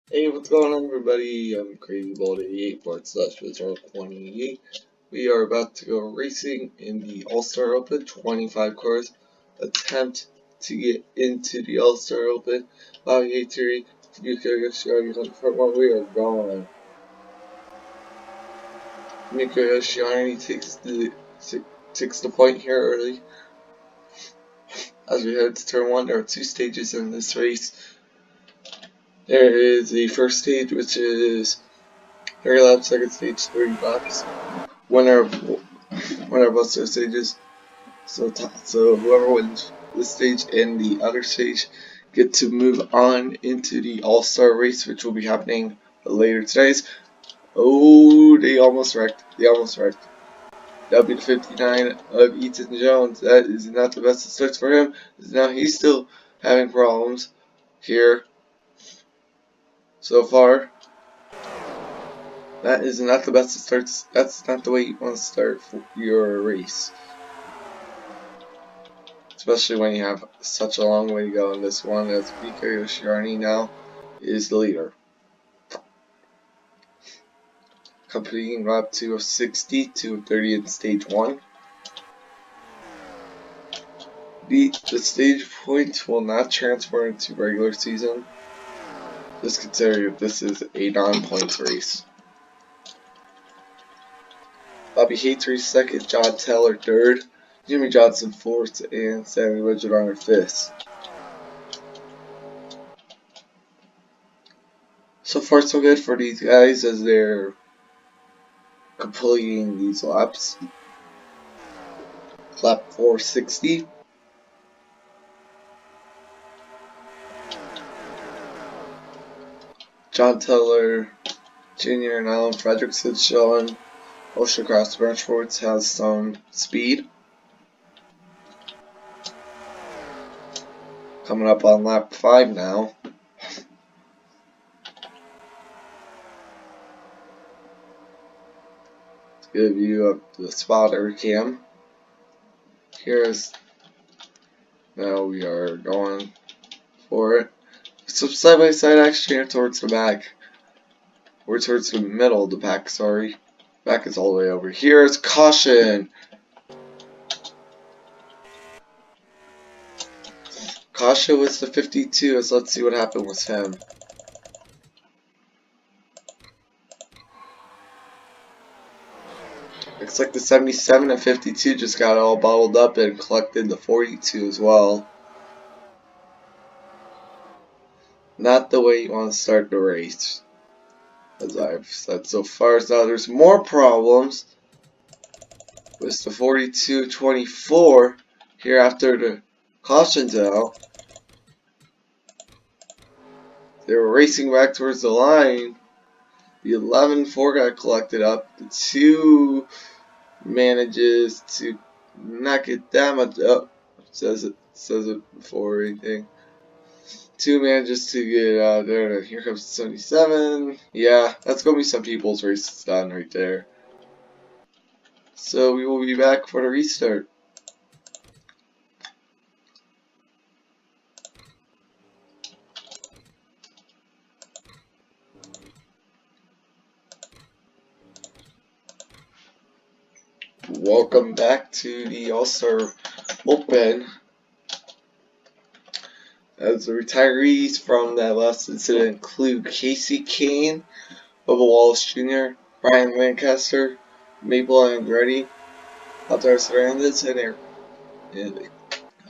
Hey, what's going on, everybody? I'm Crazy Ball 88 /28. We are about to go racing in the AllStar Open. 25 cars attempt to get into the AllStar Open. Bobby Hateri, Miko Yoshiani on the front one. We are going. Miko Yoshiani takes the point here early. As we head to turn one, there are two stages in this race. There is the first stage, which is 30 laps, second stage, 30 laps. Winner of both those stages. So whoever wins this stage and the other stage get to move on into the All-Star race, which will be happening later today. Oh, they almost wrecked. That'll be the 59 of Ethan Jones. That is not the best of starts for him. Now he's still having problems here so far. That is not the best of starts. That's not the way you want to start your race. Especially when you have such a long way to go in this one, as Mika Yoshiani now is the leader. Completing lap 2 of 60 to 30 in stage 1. The stage points will not transfer into regular season. Just consider this is a non-points race. Bobby Hateri second, John Taylor third, Jimmy Johnson fourth, and Sammy Reginard fifth. So far so good for these guys as they're completing these laps. Lap 460. John Taylor Jr. and Alan Fredrickson showing Ocean Cross Branchfords has some speed. Coming up on lap 5 now. To give you the spotter cam. Here's now we are going for it. Some side by side action here towards the back. Or towards the middle of the pack, sorry. Back is all the way over here. It's caution. Caution was the 52, so let's see what happened with him. Looks like the 77 and 52 just got all bottled up and collected the 42 as well. Not the way you want to start the race, as I've said so far. Now there's more problems with the 42-24 here after the caution out. They were racing back towards the line. The 11-4 got collected up. The 2 manages to not get that much up. Says it before anything. 2 manages to get out there. Here comes the 77. Yeah, that's gonna be some people's races done right there. So we will be back for the restart. Welcome back to the All-Star Open. As the retirees from that last incident include Casey Kane, Bubba Wallace Jr., Brian Lancaster, Maple Andretti, Altair Hernandez, and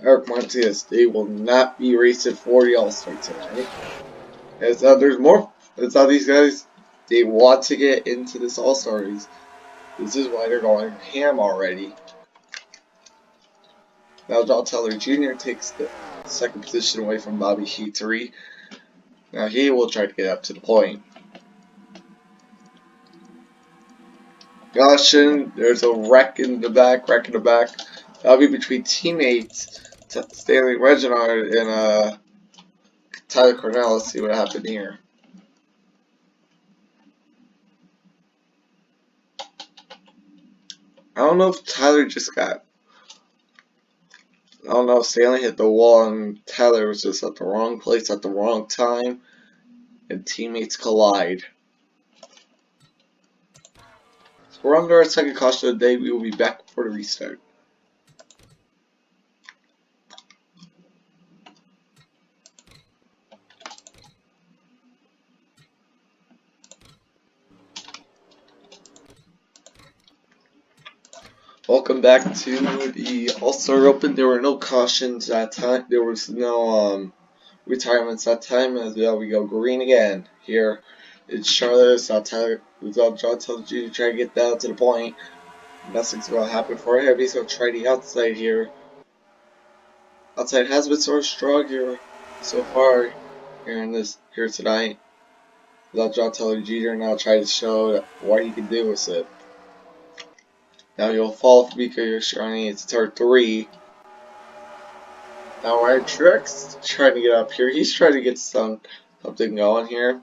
Eric Martinez. They will not be racing for the All-Star tonight. As there's more. It's how these guys, they want to get into this All-Star race. This is why they're going ham already. Now John Taylor Jr. takes the second position away from Bobby Hateri. Now he will try to get up to the point. Caution, there's a wreck in the back. That'll be between teammates Stanley Reginard and Tyler Cornell. Let's see what happened here. I don't know if Tyler just got... I don't know if Stanley hit the wall and Tyler was just at the wrong place at the wrong time. and teammates collide. So we're under our second caution of the day. We will be back before the restart. Welcome back to the AllStar Open. There were no cautions that time. There was no retirements that time. As well, we go green again. Here, it's Charlotte. It's John Taylor Jr. trying to get down to the point. Nothing's going to happen for him. He's going to try the outside here. Outside has been sort of strong here so far here tonight. Without John Taylor Jr. now try to show what he can do with it. Now you'll fall for Mika Yoshirani. It's turn 3. Now Ryan Trix trying to get up here. He's trying to get something going here.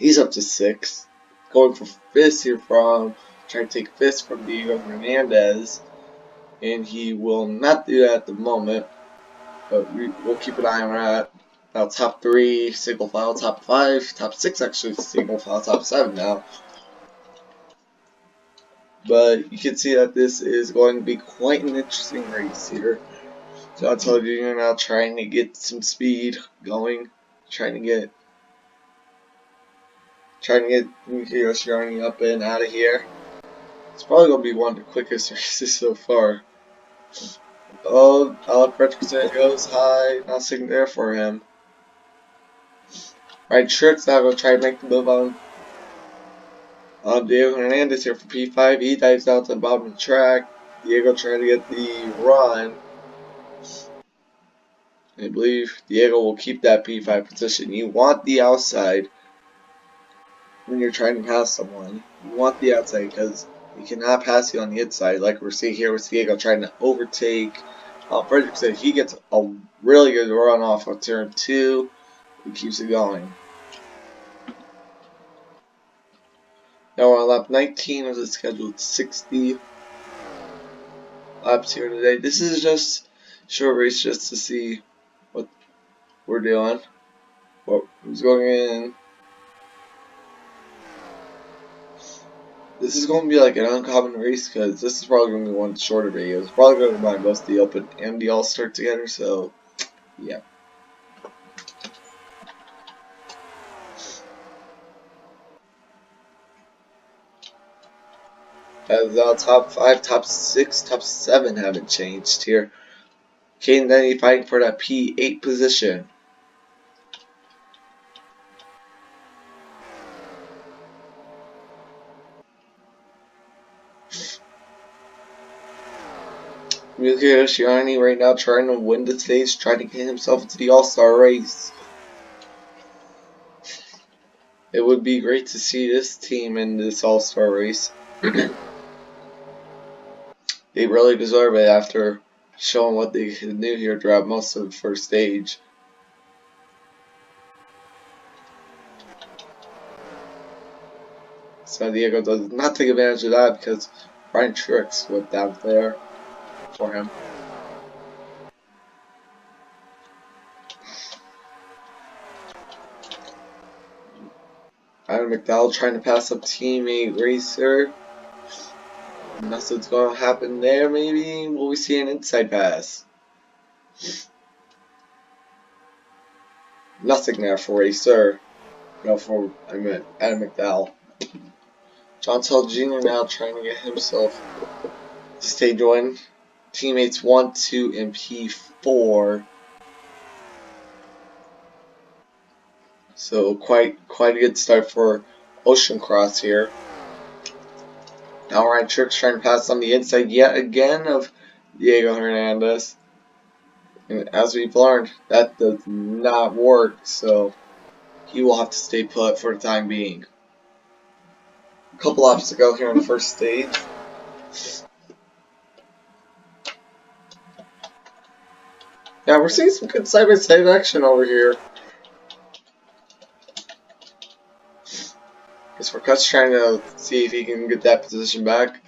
He's up to 6. Going for fist here from trying to take fist from Diego Hernandez. And he will not do that at the moment. But we'll keep an eye on that. Now top 3, single file, top 5, top 6 actually, single file, top 7 now. But you can see that this is going to be quite an interesting race here. John Taylor Jr. now trying to get some speed going, trying to get Mika Yoshirani up and out of here. It's probably going to be one of the quickest races so far. Oh, Alec Fredrickson goes high, nothing there for him. Right, Trix now going to try to make the move on Diego Hernandez here for P5. He dives down to the bottom of the track. Diego trying to get the run. I believe Diego will keep that P5 position. You want the outside when you're trying to pass someone. You want the outside because you cannot pass you on the inside. Like we're seeing here with Diego trying to overtake Fredrickson. He gets a really good run off of turn 2. He keeps it going. Now we're on lap 19 of the scheduled 60 laps here today. This is just a short race just to see what we're doing. Who's going in? This is going to be like an uncommon race because this is probably going to be one of the shorter videos. Probably going to combine both the Open and the All-Star together, so yeah. As top 5, top 6, top 7 haven't changed here. Caden Denny fighting for that P8 position. Mika Yoshirani right now trying to win the stage, trying to get himself into the All-Star race. It would be great to see this team in this All-Star race. They really deserve it after showing what they could do here throughout most of the first stage. San Diego does not take advantage of that because Ryan Trix went down there for him. Adam McDowell trying to pass up teammate Racer. Nothing's going to happen there, maybe. Will we see an inside pass? Nothing there for Racer. No, Adam McDowell. John Taylor Jr. now trying to get himself to stage 1. Teammates 1, 2, and P4. So quite a good start for Ocean Cross here. Now Ryan Trix trying to pass on the inside yet again of Diego Hernandez. And as we've learned, that does not work, so he will have to stay put for the time being. A couple laps to go here in the first stage. Yeah, we're seeing some good side-by-side action over here. Guess Marquette's trying to see if he can get that position back.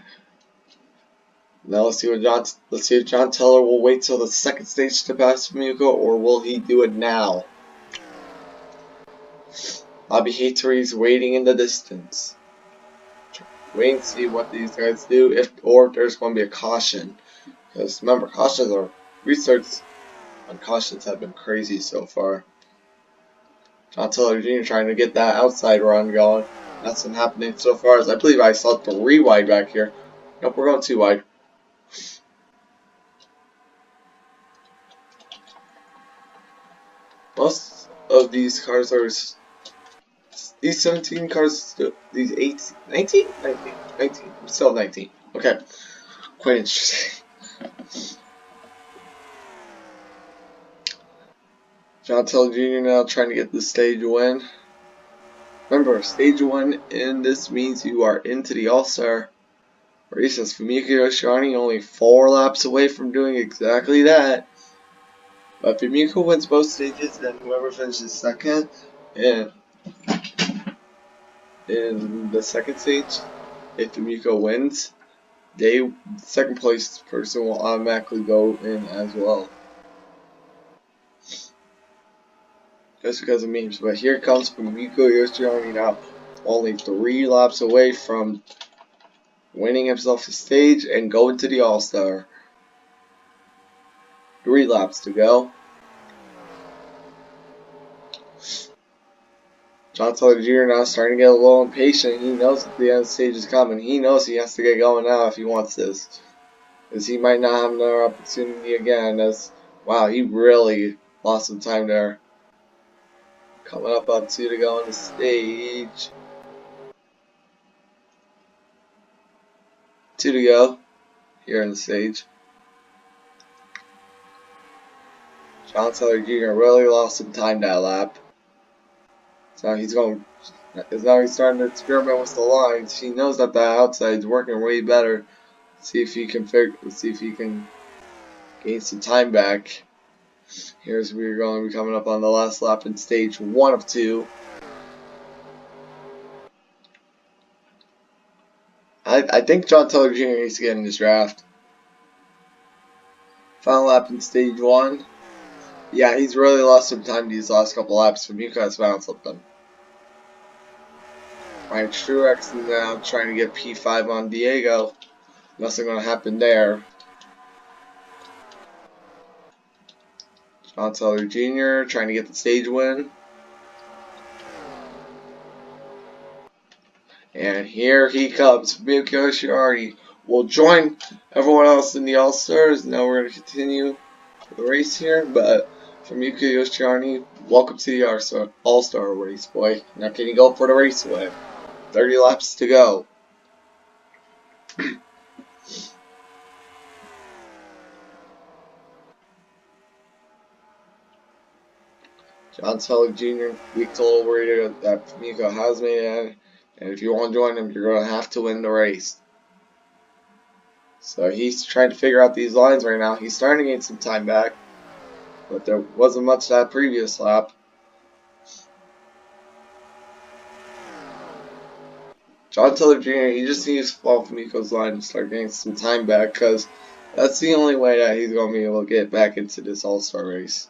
Now let's see if John Teller will wait till the second stage to pass Muko, or will he do it now? Hateri's waiting in the distance. Waiting to see what these guys do, or if there's going to be a caution. Because remember, cautions are research on cautions have been crazy so far. John Taylor Jr. trying to get that outside run going. That's been happening so far. As I believe I saw 3 wide back here. Nope, we're going 2 wide. Most of these cars are, these 17 cars, these 18, 19? 19, 19, I'm still 19. Okay, quite interesting. John Taylor Jr. now trying to get the stage win. Remember, stage 1 in this means you are into the AllStar race. As Fumiko Yoshihara only 4 laps away from doing exactly that. But if Fumiko wins both stages, then whoever finishes second in the second stage, if Fumiko wins, second place person will automatically go in as well. Just because of memes. But here comes Fumiko Yoshihara now, only 3 laps away from winning himself a stage and going to the AllStar. 3 laps to go. John Taylor Jr. now starting to get a little impatient. He knows that the end stage is coming. He knows he has to get going now if he wants this. As he might not have another opportunity again. As wow, he really lost some time there. Coming up on 2 to go on the stage. 2 to go here on the stage. John Taylor Jr. really lost some time that lap. So he's going. Now he's starting to experiment with the lines. He knows that the outside is working way better. See if he can gain some time back. Here's we're going to be coming up on the last lap in stage 1 of 2. I think John Taylor Jr. needs to get in this draft. Final lap in stage 1. Yeah, he's really lost some time these last couple laps. Fumiko has found something. Ryan Truex now trying to get P5 on Diego. Nothing going to happen there. John Taylor Jr. trying to get the stage win. And here he comes. Fumiko Yoshihara will join everyone else in the AllStars. Now we're going to continue the race here. But Fumiko Yoshihara, welcome to the AllStar race, boy. Now can you go for the race win? 30 laps to go. John Taylor Jr. week's a little worried that Fumiko has made it, and if you want to join him, you're going to have to win the race. So he's trying to figure out these lines right now. He's starting to gain some time back, but there wasn't much that previous lap. John Taylor Jr., he just needs to follow Fumiko's line and start getting some time back, because that's the only way that he's going to be able to get back into this AllStar race.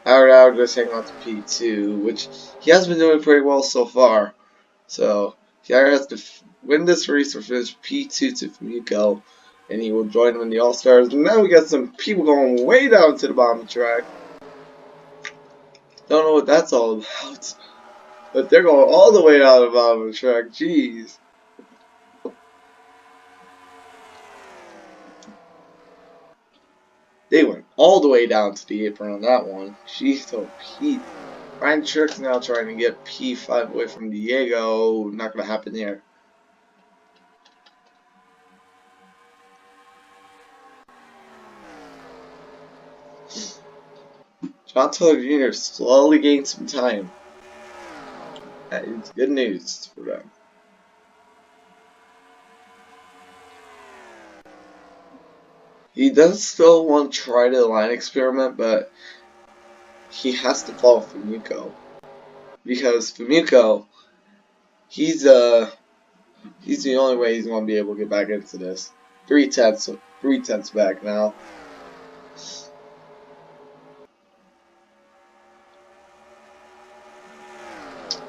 Howard just hanging on to P2, which he has been doing pretty well so far. So he either has to win this race or finish P2 to Fumiko, and he will join him in the AllStars. And now we got some people going way down to the bottom of the track. Don't know what that's all about, but they're going all the way down to the bottom of the track. Jeez. They went all the way down to the apron on that one. Jeez, so Pete. Ryan Truex now trying to get P5 away from Diego. Not going to happen here. John Taylor Jr. slowly gained some time. That is good news for them. He does still want to try the line experiment, but he has to follow Fumiko. Because Fumiko, he's the only way he's going to be able to get back into this. 3/10 back now.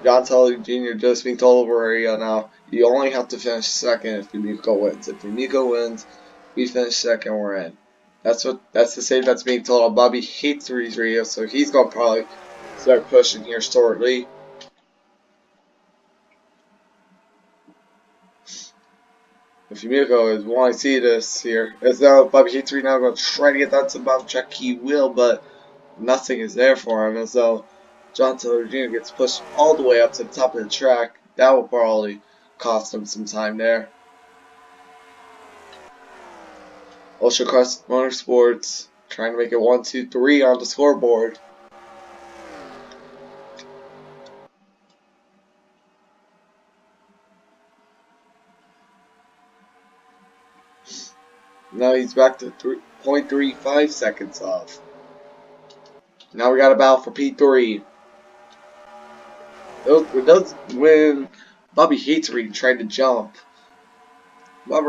John Tully Jr. just being told over area now. You only have to finish second if Yumiko wins. If Yumiko wins, we finish second, we're in. That's the same that's being told on Bobby hates Reed's radio, so he's gonna probably start pushing here shortly. If Yumiko is want to see this here, as though Bobby hates Reed now gonna try to get that to bounce check, he will, but nothing is there for him, as though John Taylor Jr. gets pushed all the way up to the top of the track. That will probably cost him some time there. Ultra Cross Motorsports trying to make it 1, 2, 3 on the scoreboard. Now he's back to 0.35 seconds off. Now we got a battle for P3. When Bobby Hatery tried to jump. When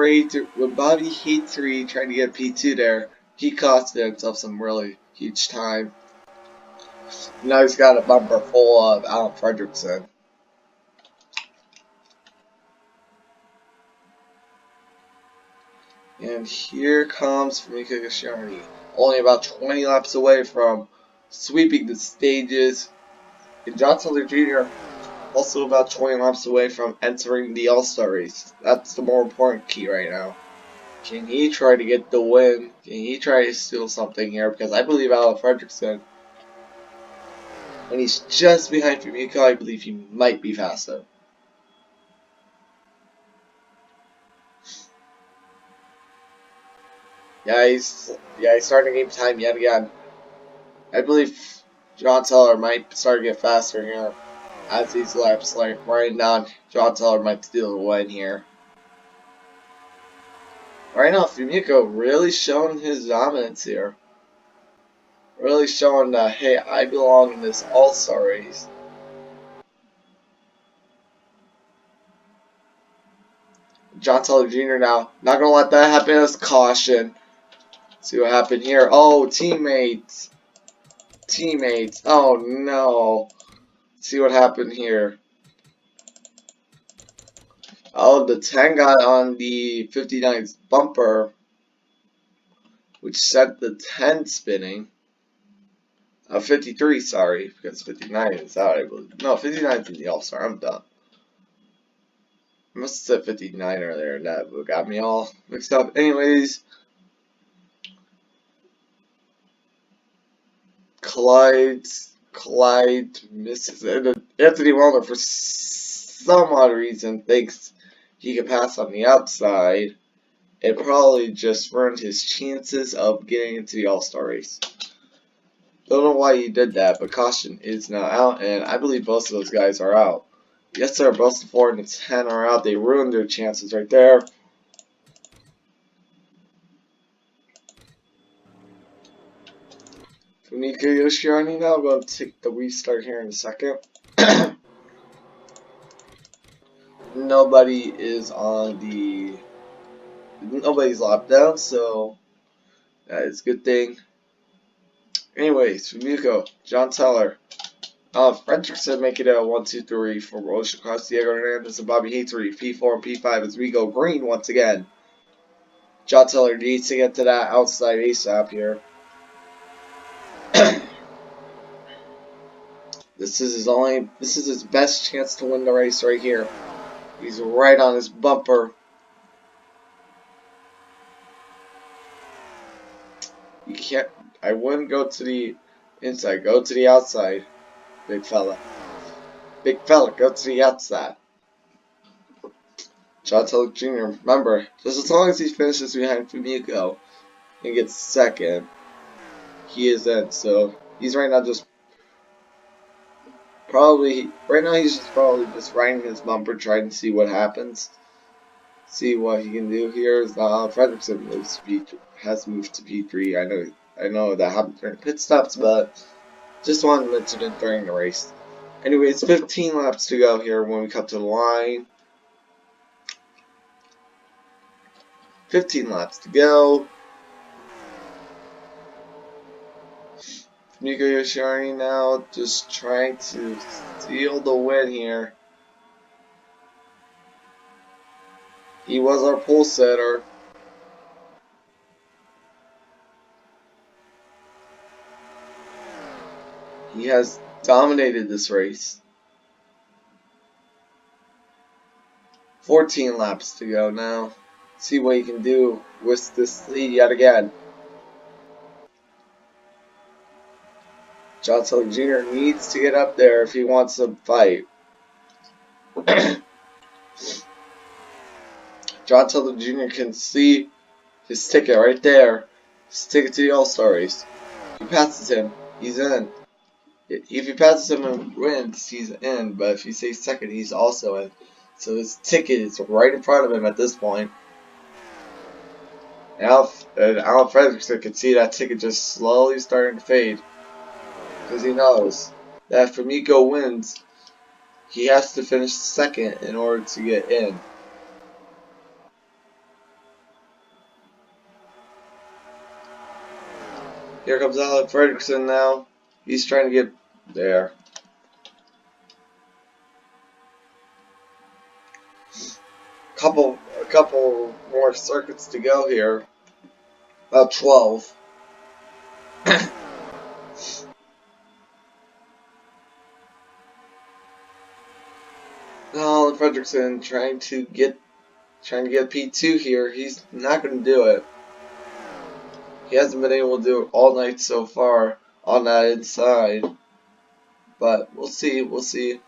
Bobby Hatery tried to get P2 there, he costed himself some really huge time. Now he's got a bumper full of Alan Fredrickson. And here comes Fumika Gashiani, only about 20 laps away from sweeping the stages. And John Taylor Jr. also about 20 laps away from entering the AllStar race. That's the more important key right now. Can he try to get the win? Can he try to steal something here? Because I believe Alan Fredrickson, when he's just behind Fumika, I believe he might be faster. Yeah, he's starting game time yet again. I believe John Teller might start to get faster here as these laps like running down. John Teller might steal the win here. Right now, Fumiko really showing his dominance here. Really showing that, hey, I belong in this All-Star race. John Teller Jr. now, not gonna let that happen as caution. See what happened here. Oh, teammates. Teammates. Oh, no. See what happened here. Oh, the 10 got on the 59's bumper, which set the 10 spinning. 53, sorry, because 59 is out, I believe. No, 59 is in the All-Star. I'm done. I must have said 59 earlier, and that got me all mixed up. Anyways, Clyde misses it. Anthony Wellner, for some odd reason, thinks he could pass on the outside. It probably just ruined his chances of getting into the All-Star race. Don't know why he did that, but caution is now out, and I believe both of those guys are out. Yes, sir, both the 4 and the 10 are out. They ruined their chances right there. Fumika Yoshiani now going to take the restart here in a second. Nobody's locked down, so that is a good thing. Anyways, Fumiko, John Teller, Fredrickson make it a 1, 2, 3 for Rocha Cross, Diego Hernandez, and Bobby Hatery, P4 and P5 as we go green once again. John Teller needs to get to that outside ASAP here. This is his best chance to win the race right here. He's right on his bumper. You can't, I wouldn't go to the inside, go to the outside, big fella. Big fella, go to the outside. John Teller Jr., remember, just as long as he finishes behind Fumiko and gets second, he is in. So he's right now just he's probably just riding his bumper, trying to see what happens. See what he can do here. Is Fredrickson has moved to P3. I know that happened during pit stops, but just wanted to mention it during the race. Anyways, 15 laps to go here when we cut to the line. 15 laps to go. Fumika Yoshiari now just trying to seal the win here. He was our pole setter. He has dominated this race. 14 laps to go now. See what he can do with this lead yet again. John Sully Jr. needs to get up there if he wants to fight. John Sully Jr. can see his ticket right there. His ticket to the AllStar race. If he passes him, he's in. If he passes him and wins, he's in. But if he stays second, he's also in. So his ticket is right in front of him at this point. And Alan Fredrickson can see that ticket just slowly starting to fade. Because he knows that if Miko wins, he has to finish second in order to get in. Here comes Alan Fredrickson now. He's trying to get there. A couple more circuits to go here. About 12. Alan Fredrickson trying to get P2 here. He's not going to do it. He hasn't been able to do it all night so far on that inside. But we'll see. We'll see.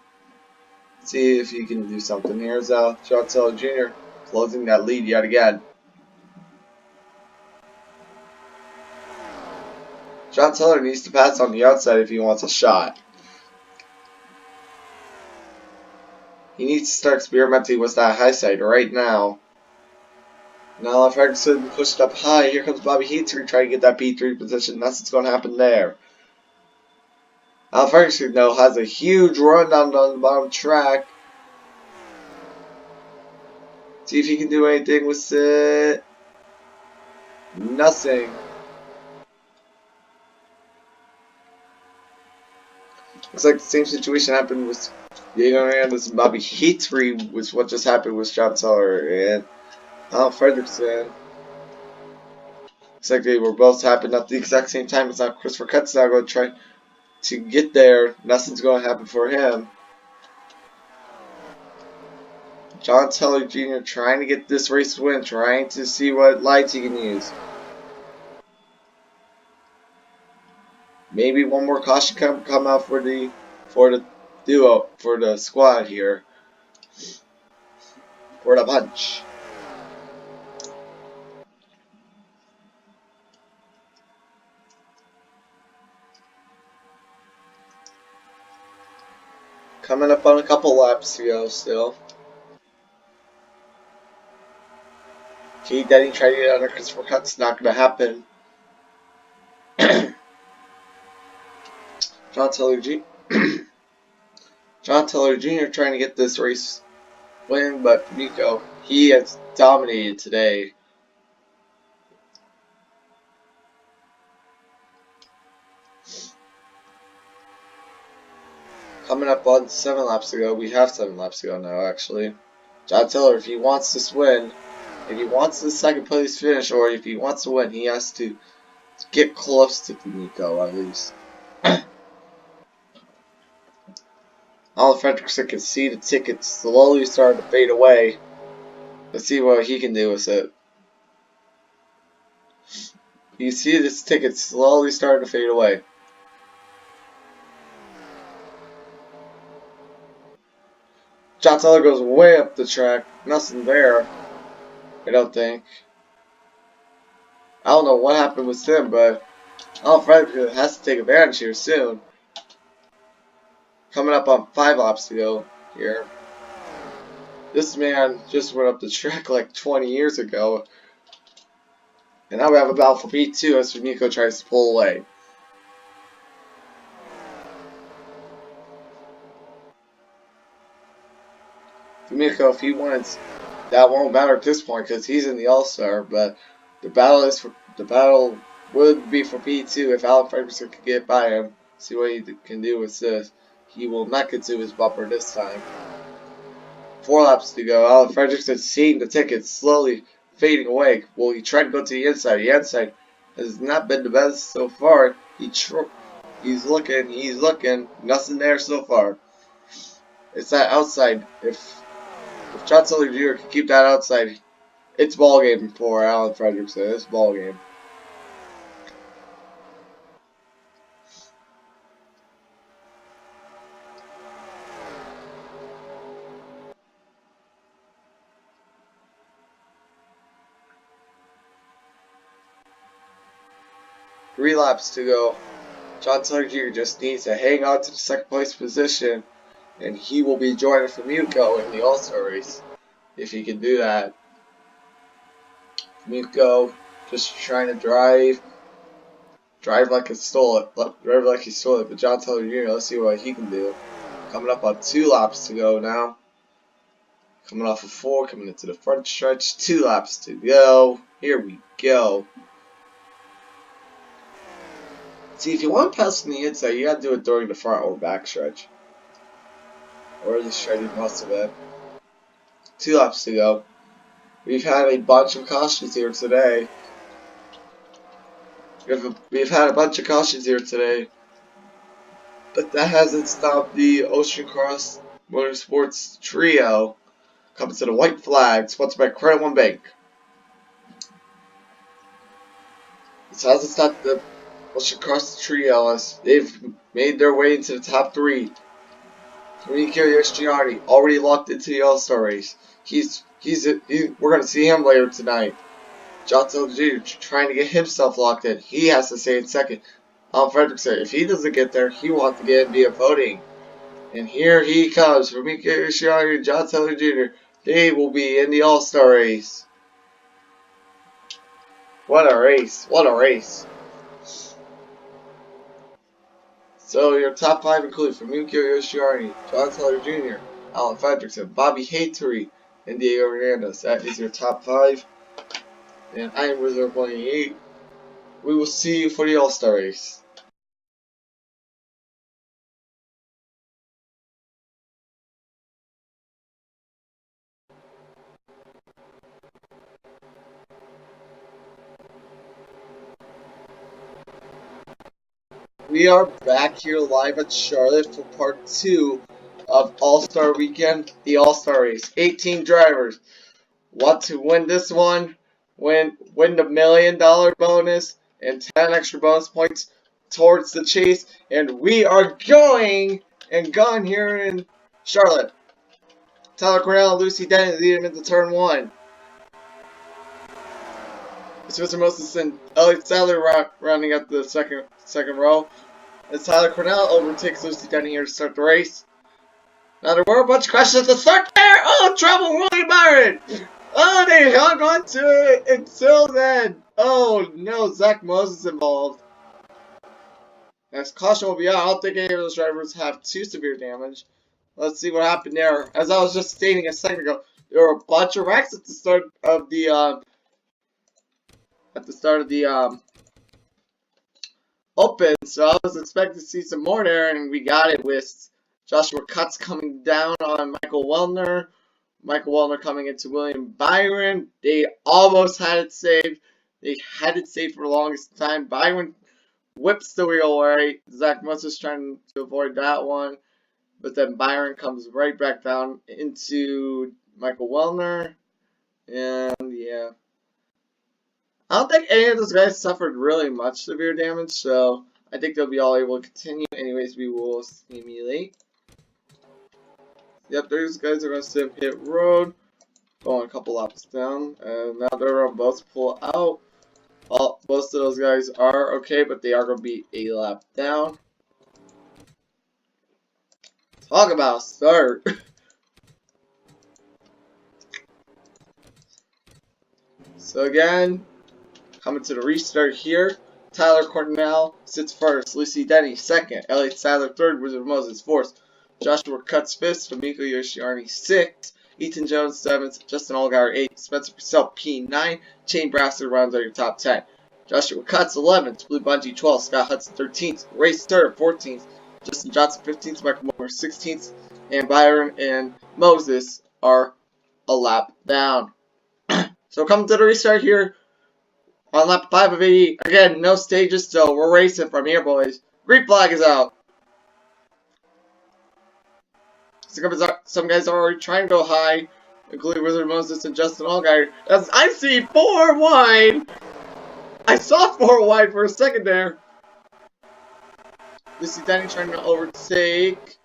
See if he can do something. Here's John Sully Jr. closing that lead yet again. John Sully needs to pass on the outside if he wants a shot. He needs to start experimenting with that high side right now. Now Ferguson pushed up high. Here comes Bobby Heatsry trying to get that P3 position. That's what's going to happen there. Al Ferguson, though, has a huge run down on the bottom track. See if he can do anything with it. Nothing. Looks like the same situation happened with Diego Hernandez and Bobby Heatsry was what just happened with John Sully and Al Fredrickson. Looks like they were both happening at the exact same time. It's not Christopher Cutts now going to try to get there. Nothing's going to happen for him. John Sully Jr. trying to get this race win, trying to see what lights he can use. Maybe one more caution come out for the duo, for the squad here. For the bunch. Coming up on a couple laps to go still. Keith Denny trying to get under Christopher Cutts, not going to happen. John Sully Jr. trying to get this race win, but Miko, he has dominated today. Coming up on 7 laps to go. We have 7 laps to go now, actually. John Sully, if he wants this win, if he wants the second place finish, or if he wants to win, he has to get close to Miko at least. Alan Fredrickson can see the ticket slowly starting to fade away. Let's see what he can do with it. You see this ticket slowly starting to fade away. John Sully goes way up the track. Nothing there, I don't think. I don't know what happened with him, but Alan Fredrickson has to take advantage here soon. Coming up on 5 laps to go here. This man just went up the track like 20 years ago. And now we have a battle for P2 as Miko tries to pull away. Miko, if he wins, that won't matter at this point because he's in the AllStar. But the battle would be for P2 if Alan Fredrickson could get by him. See what he can do with this. he will not get to his bumper this time. 4 laps to go. Alan Fredrickson seeing the ticket slowly fading away. Will he try to go to the inside? The inside has not been the best so far. He's looking. Nothing there so far. It's that outside. If John Sully Jr. can keep that outside, it's ball game for Alan Fredrickson. It's ball game. Three laps to go. John Sully Jr. just needs to hang on to the second place position, and he will be joining Famuco in the AllStar race. If he can do that. Famuco just trying to drive like he stole it. But John Sully Jr., let's see what he can do. Coming up on 2 laps to go now. Coming off of 4, coming into the front stretch. 2 laps to go. Here we go. See, if you want to pass from the inside, you gotta do it during the front or back stretch. Or the shredded most of it. 2 laps to go. We've had a bunch of cautions here today. We've had a bunch of cautions here today. But that hasn't stopped the Ocean Cross Motorsports Trio coming to the white flag, sponsored by Credit One Bank. This hasn't stopped the Ocean Cross Trio as they've made their way into the top 3. Enrico Gianni already locked into the AllStar race. We're going to see him later tonight. John Sully Jr. trying to get himself locked in. He has to stay in second. Alan Fredrickson, if he doesn't get there, he will have to get in via voting. And here he comes. Enrico Gianni and John Sully Jr. They will be in the AllStar race. What a race. What a race. So your top 5 include Famuco Yoshiari, John Sully Jr., Alan Fredrickson, Bobby Haytery, and Diego Hernandez. That is your top 5. And I am Reserve 28. We will see you for the AllStar race. We are back here live at Charlotte for part 2 of AllStar Weekend, the AllStar race. 18 drivers want to win this one, win the $1 million bonus and 10 extra bonus points towards the chase. And we are going here in Charlotte. Tyler Cornell and Lucy Denny lead him into turn 1. It's Mr. Moses and Elliot Sadler rounding up the second row. As Tyler Cornell overtakes Lucy Denny here to start the race. Now there were a bunch of crashes at the start there. Oh, trouble, William Byron. Oh, they hung on to it until then. Oh no, Zach Moses involved. As caution will be out, I don't think any of those drivers have too severe damage. Let's see what happened there. As I was just stating a second ago, there were a bunch of wrecks at the start of the open, so I was expecting to see some more there, and we got it with Joshua Cutts coming down on Michael Wellner. Michael Wellner coming into William Byron. They almost had it saved. They had it saved for the longest time. Byron whips the wheel away. Zach Moses trying to avoid that one. But then Byron comes right back down into Michael Wellner. And yeah. I don't think any of those guys suffered really much severe damage, so I think they'll be all able to continue. Anyways, we will simulate. Yep, those guys are going to sim pit road, going a couple laps down, and now they're both pull out. Most of those guys are okay, but they are going to be a lap down. Talk about a start. So again, coming to the restart here. Tyler Cornell sits first. Lucy Denny second. Elliot Sadler third. Wizard Moses fourth. Joshua Cutts fifth. Famuco Yoshiarni sixth. Ethan Jones seventh. Justin Allgaier eighth. Spencer Purcell P9. Shane Brasser rounds out your top 10. Joshua Cutts 11th. Blue Bungee 12th. Scott Hudson 13th. Ray Sturr 14th. Justin Johnson 15th, Michael Moore 16th, and Byron and Moses are a lap down. So coming to the restart here on lap 5 of 80. Again, no stages, so we're racing from here, boys. Green flag is out. Some guys are already trying to go high, including Wizard Moses and Justin Allgaier. As I see 4 wide. I saw 4 wide for a second there. Lucy Denny trying to overtake.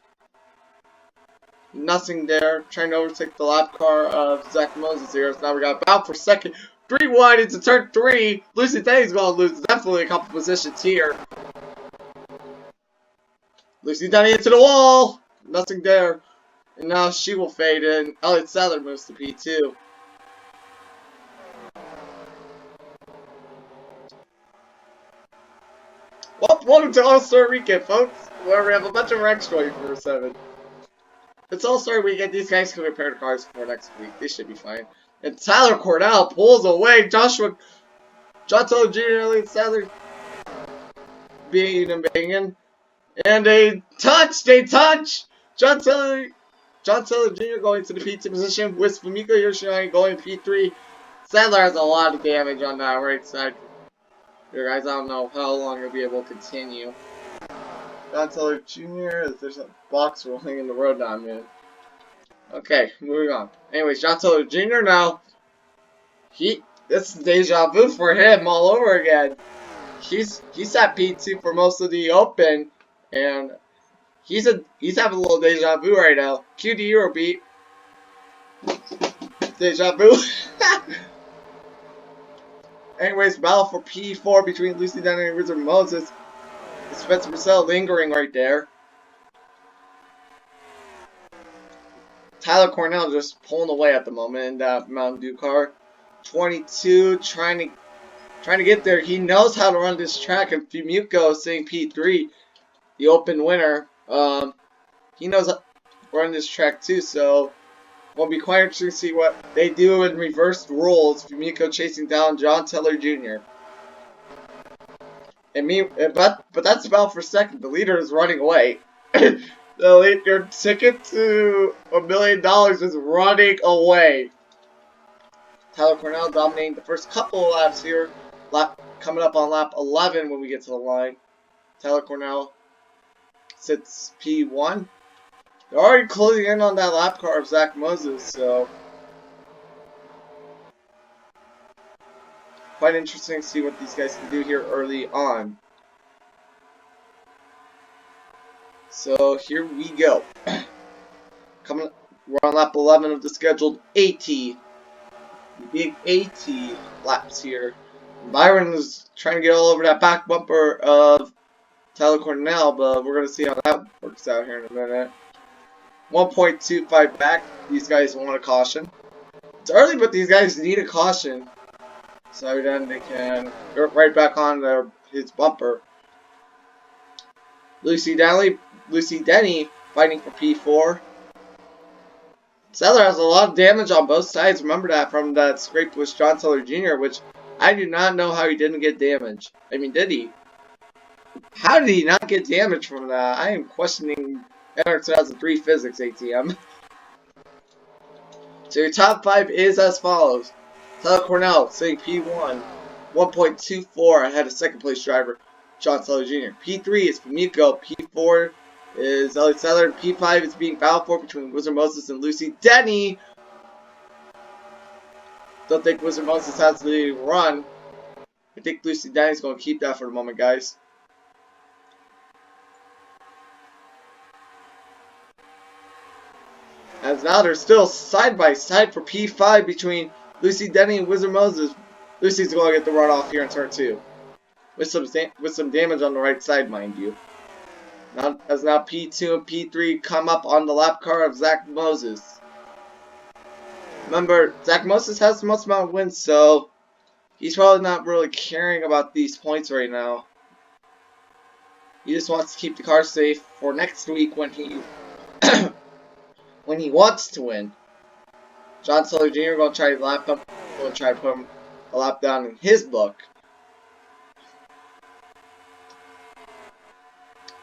Nothing there. Trying to overtake the lap car of Zach Moses here. So now we got about for second. 3 wide into turn 3. Lucy Denny's going to lose definitely a couple positions here. Lucy Denny into the wall. Nothing there. And now she will fade in. Elliott Sadler moves to P2. Welcome to AllStar Weekend, folks, where we have a bunch of wrecks for you for 7. It's AllStar Weekend. These guys can repair the cars for next week. They should be fine. And Tyler Cornell pulls away. John Taylor Jr., Elliott Sadler being and banging. And they touch. John Taylor Jr. going to the P2 position with Fumiko Yoshinari going P3. Sadler has a lot of damage on that right side. Here, guys, I don't know how long he'll be able to continue. John Taylor Jr., there's a box rolling in the road now, man. Okay, moving on. Anyways, John Taylor Jr. now, this is deja vu for him all over again. He's at P2 for most of the Open, and he's having a little deja vu right now. QD Euro beat. Deja vu. Anyways, battle for P4 between Lucy Denny and Wizard Moses. Spencer Purcell lingering right there. Tyler Cornell just pulling away at the moment in that Mountain Dew car. 22 trying to get there. He knows how to run this track, and Fumiko saying P3, the Open winner. He knows how to run this track too, so will be quite interesting to see what they do in reversed roles. Fumiko chasing down John Taylor Jr. But that's about for second. The leader is running away. Your ticket to $1 million is running away. Tyler Cornell dominating the first couple of laps here. Coming up on lap 11 when we get to the line. Tyler Cornell sits P1. They're already closing in on that lap car of Zach Moses, so quite interesting to see what these guys can do here early on. So here we go. We're on lap 11 of the scheduled 80. The big 80 laps here. Byron is trying to get all over that back bumper of Tyler Cornell, but we're going to see how that works out here in a minute. 1.25 back. These guys want a caution. It's early, but these guys need a caution. So then they can go right back on his bumper. Lucy Denny fighting for P4. Sadler has a lot of damage on both sides. Remember that from that scrape with John Taylor Jr., which I do not know how he didn't get damage. I mean, did he? How did he not get damage from that? I am questioning NR 2003 physics, ATM. So your top 5 is as follows. Tyler Cornell sitting P1, 1.24 ahead of second place driver John Taylor Jr. P3 is Fumiko. P4 is Elliott Sadler. P5 is being battled for between Wizard Moses and Lucy Denny. Don't think Wizard Moses has the run. I think Lucy Denny's going to keep that for the moment, guys. As now they're still side by side for P5 between Lucy Denny and Wizard Moses. Lucy's going to get the run off here in turn 2. With some damage on the right side, mind you. Now P2 and P3 come up on the lap car of Zach Moses. Remember, Zach Moses has the most amount of wins, so he's probably not really caring about these points right now. He just wants to keep the car safe for next week when he when he wants to win. John Taylor Jr. going to try to lap him. Going to try to put him a lap down in his book.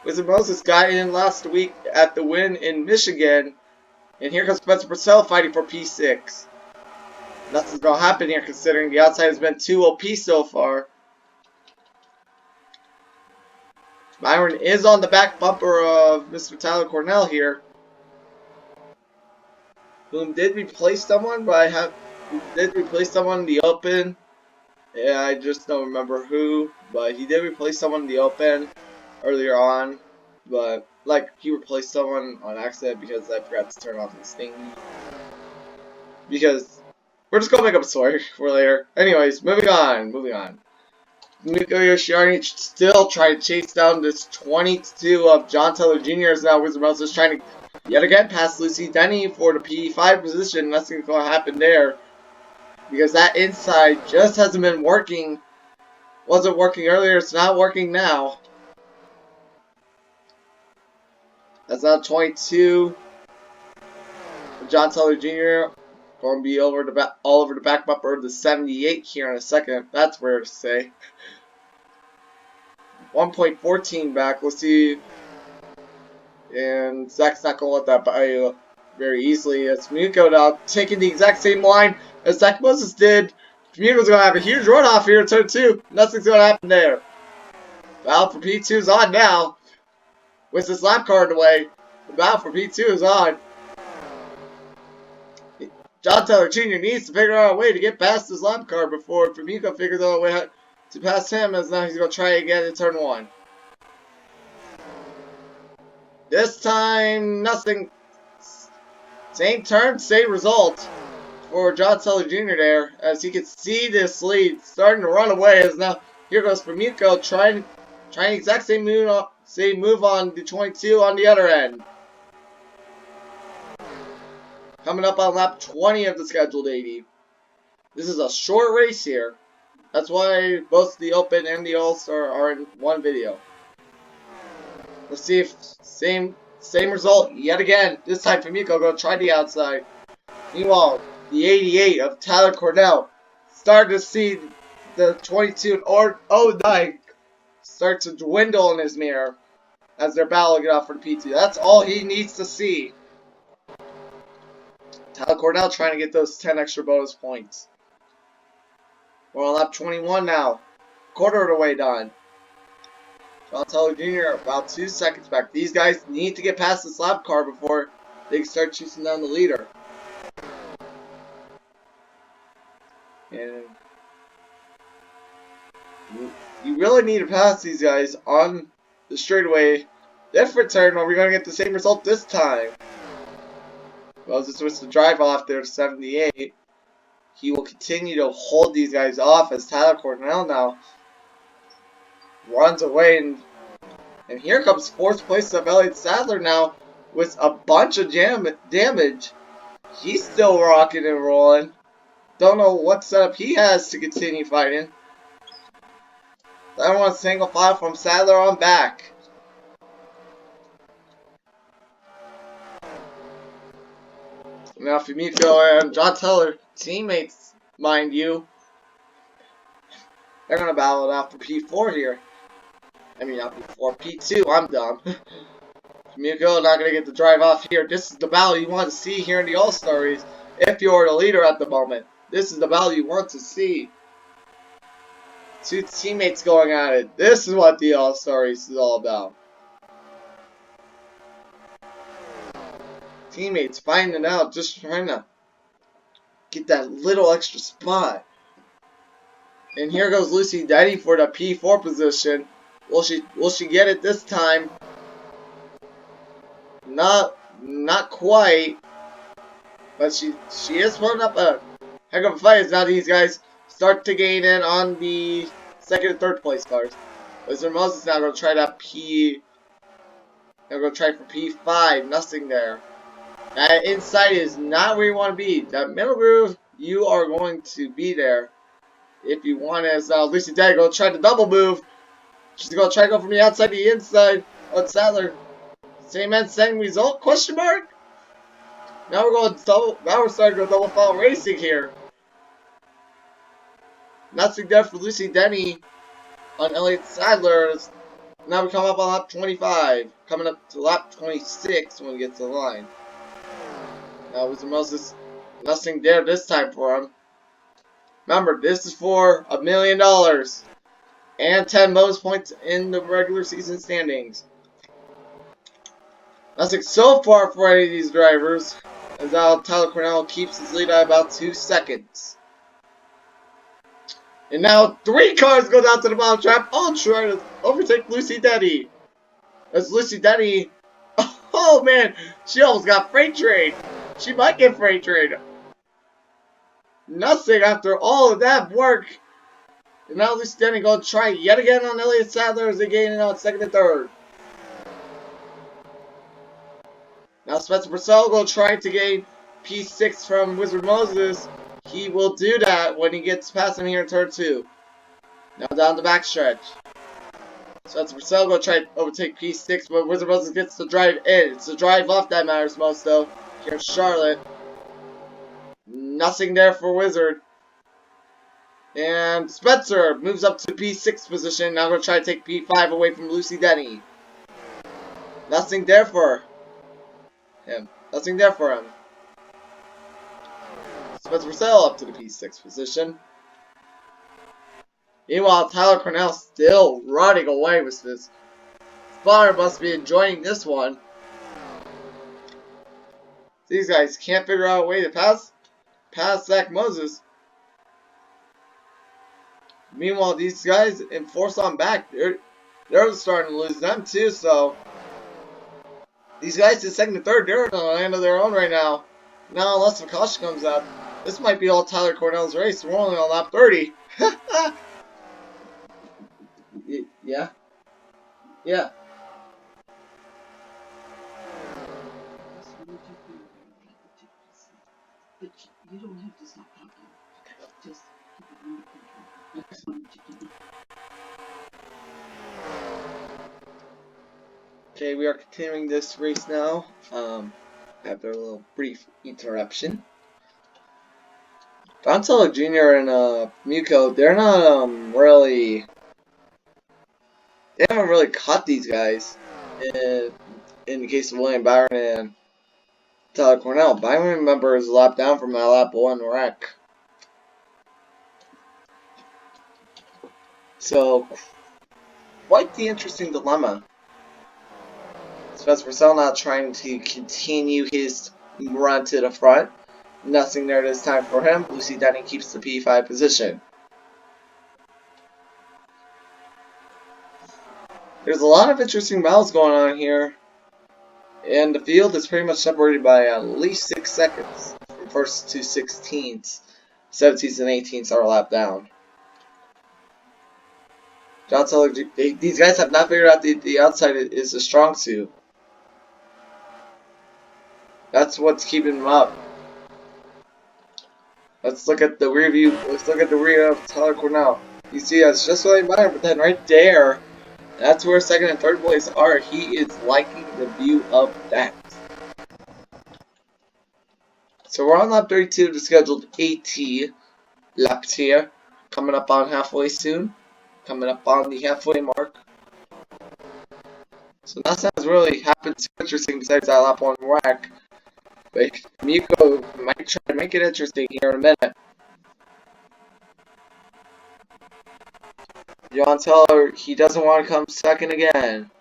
Wizard Moses got in last week at the win in Michigan. And here comes Spencer Purcell fighting for P6. Nothing's going to happen here considering the outside has been 2 OP so far. Byron is on the back bumper of Mr. Tyler Cornell here. Whom did replace someone, but he did replace someone in the open. Yeah, I just don't remember who, but he did replace someone in the open earlier on. But, like, he replaced someone on accident because I forgot to turn off the sting. Because we're just gonna make up a story for later. Anyways, moving on. Miko Yoshiani still trying to chase down this 22 of John Taylor Jr. as now Wizard Moses trying to yet again pass Lucy Denny for the P5 position. Nothing's gonna happen there. Because that inside just hasn't been working. Wasn't working earlier, it's not working now. That's now 22. John Taylor Jr. going to be all over the back bumper of the 78 here in a second. That's rare to say. 1.14 back. Let's see. And Zach's not going to let that by very easily. It's Miko now taking the exact same line as Zach Moses did. Miko's going to have a huge run off here in turn 2. Nothing's going to happen there. Battle for P2 is on now. With this lap car in the way, the battle for P2 is on. John Taylor Jr. needs to figure out a way to get past this lap car before Fumiko figures out a way to pass him, as now he's going to try again in turn 1. This time, nothing. Same turn, same result for John Taylor Jr. there, as he can see this lead starting to run away, as now here goes Fumiko trying the exact same move on the 22 on the other end. Coming up on lap 20 of the scheduled 80. This is a short race here. That's why both the Open and the All-Star are in one video. Let's see if same result yet again. This time Fumiko going to try the outside. Meanwhile, the 88 of Tyler Cornell starting to see the 22 or 09 start to dwindle in his mirror as they're battling it out for the P2. That's all he needs to see. Tyler Cornell trying to get those 10 extra bonus points. We're on lap 21 now. Quarter of the way done. John Taylor Jr. about 2 seconds back. These guys need to get past this lap car before they can start chasing down the leader. And you really need to pass these guys on the straightaway. Different turn, or we're going to get the same result this time. Well, this was the drive off there to 78. He will continue to hold these guys off as Tyler Cornell now runs away. And here comes 4th place of Elliott Sadler now with a bunch of damage. He's still rocking and rolling. Don't know what setup he has to continue fighting. I don't want a single file from Sadler on back. Now Fumiko and John Taylor, teammates, mind you, they're going to battle it out for P4 here. I mean, not P4, P2, I'm dumb. Fumiko not going to get the drive off here. This is the battle you want to see here in the All-Star race. If you're the leader at the moment, this is the battle you want to see. 2 teammates going at it. This is what the All-Star race is all about. Teammates finding out, just trying to get that little extra spot. And here goes Lucy Denny for the P4 position. Will she get it this time? Not quite. But she is putting up a heck of a fight as now these guys start to gain in on the 2nd and 3rd place cars. Wizard Moses now going to try that They're going to try for P5. Nothing there. That inside is not where you want to be. That middle groove, you are going to be there if you want it. So Lucy Denny going to try the double move. She's going to try to go from the outside to the inside on Sadler. Same end, same result? Question mark? Now we're starting to go double foul racing here. Nothing there for Lucy Denny on Elliott Sadler. Now we come up on lap 25, coming up to lap 26 when we get to the line. Now Wizard Moses, nothing there this time for him. Remember, this is for $1 million and 10 bonus points in the regular season standings. Nothing so far for any of these drivers, as now Tyler Cornell keeps his lead at about 2 seconds. And now 3 cars go down to the bottom trap, all trying to overtake Lucy Denny. As Lucy Denny, oh man, she almost got freight train. She might get freight train. Nothing after all of that work. And now Lucy Denny going to try yet again on Elliott Sadler as they gain it on second and third. Now Spencer Purcell going to try to gain P6 from Wizard Moses. He will do that when he gets past him here in turn 2. Now down the backstretch. Spencer Purcell going to try to overtake P6, but Wizard Moses gets the drive in. It's the drive off that matters most though. Here in Charlotte. Nothing there for Wizard. And Spencer moves up to P6 position. Now going to try to take P5 away from Lucy Denny. Nothing there for him. Nothing there for him. Spencer Purcell up to the P6 position. Meanwhile, Tyler Cornell still running away with this. Spotter must be enjoying this one. These guys can't figure out a way to pass Zach Moses. Meanwhile, these guys enforce on back. They're starting to lose them too. So these guys in second and third, they're on the land of their own right now. Now, unless the caution comes out, this might be all Tyler Cornell's race. We're only on lap 30. Yeah. Yeah. But you don't have to stop talking. Just keep it under control. I just wanted you to know. Okay, we are continuing this race now. After a little brief interruption. Donatello Jr. and Muko, they're not really. They haven't really caught these guys. In the case of William Byron and Tyler Cornell, Byron, remember, is a lap down from that lap 1 wreck. So, quite the interesting dilemma. Spencer Purcell not trying to continue his run to the front. Nothing there this time for him. Lucy Denny keeps the P5 position. There's a lot of interesting battles going on here. And the field is pretty much separated by at least 6 seconds from first to 16th. 17th and 18th are a lap down. John Teller, these guys have not figured out the outside is a strong suit. That's what's keeping them up. Let's look at the rear view. Let's look at the rear of Tyler Cornell. You see, that's just what I admire, but then right there, that's where second and third place are. He is liking the view of that. So we're on lap 32, the scheduled AT laps here. Coming up on halfway soon. Coming up on the halfway mark. So nothing has really happened too interesting besides that lap 1 wreck. But Miko might try to make it interesting here in a minute. John Teller, he doesn't want to come second again.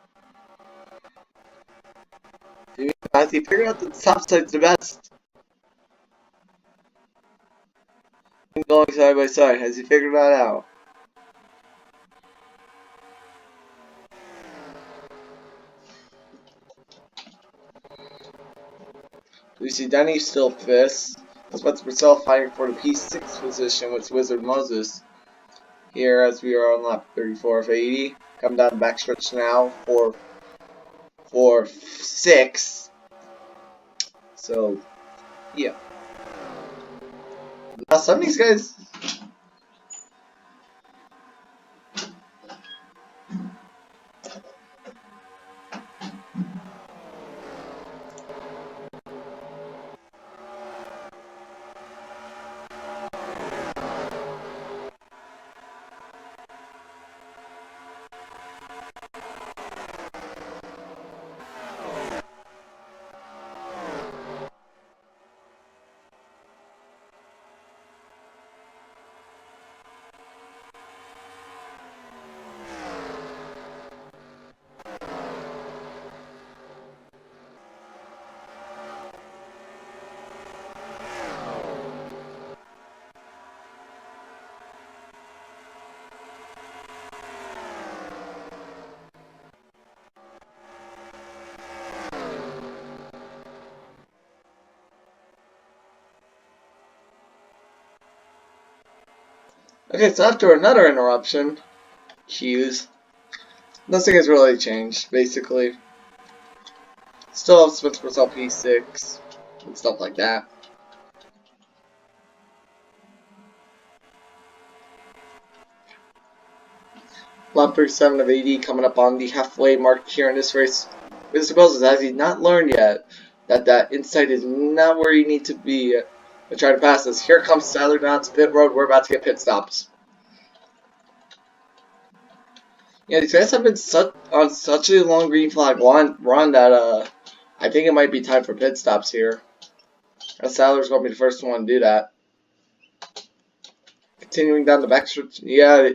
Has he figured out that the top side's the best? Going side by side, has he figured that out? Lucy Denny still fifth. Spencer Purcell fighting for the P6 position with Wizard Moses. Here as we are on lap 34 of 80. Come down the backstretch now for 6. So, yeah. Now some of these guys. Okay, so after another interruption, cues, nothing has really changed, basically. Still have Smith Purcell P6 and stuff like that. Lap 37 of 80 coming up on the halfway mark here in this race. But I suppose has he not learned yet that that inside is not where you need to be to try to pass this. Here comes Tyler down to pit road. We're about to get pit stops. Yeah, these guys have been on such a long green flag run that I think it might be time for pit stops here. As Tyler's going to be the first one to do that. Continuing down the backstretch. Yeah,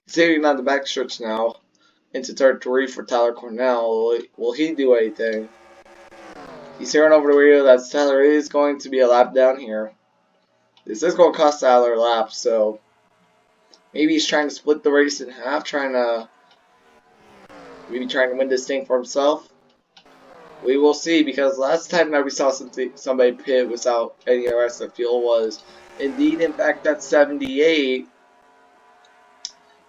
continuing down the backstretch now into turn 3 for Tyler Cornell. Will he do anything? He's hearing over the radio that Tyler is going to be a lap down here. This is going to cost Tyler a lap, so maybe he's trying to split the race in half, maybe trying to win this thing for himself. We will see, because last time that we saw somebody pit without any rest of fuel was indeed, in fact, that 78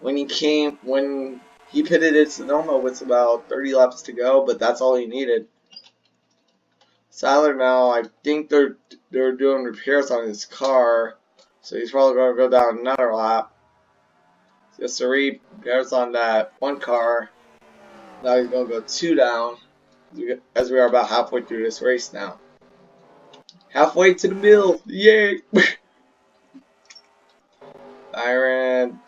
when he pitted at Sonoma with about 30 laps to go, but that's all he needed. Tyler now, I think they're doing repairs on his car, so he's probably going to go down another lap. Just to repairs on that one car. Now he's going to go 2 down, as we are about halfway through this race now. Halfway to the middle, yay! Byron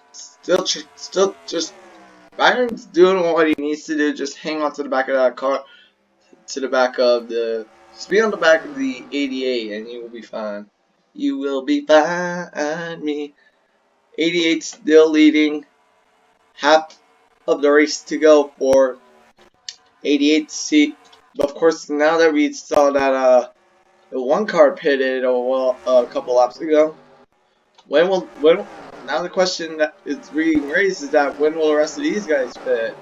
Byron's doing what he needs to do. Just hang on to the back of that car, just be on the back of the 88, and you will be fine. You will be fine, me. 88 still leading. Half of the race to go for 88 to see. But of course, now that we saw that the one car pitted a couple laps ago, now the question that is being raised is that when will the rest of these guys pit?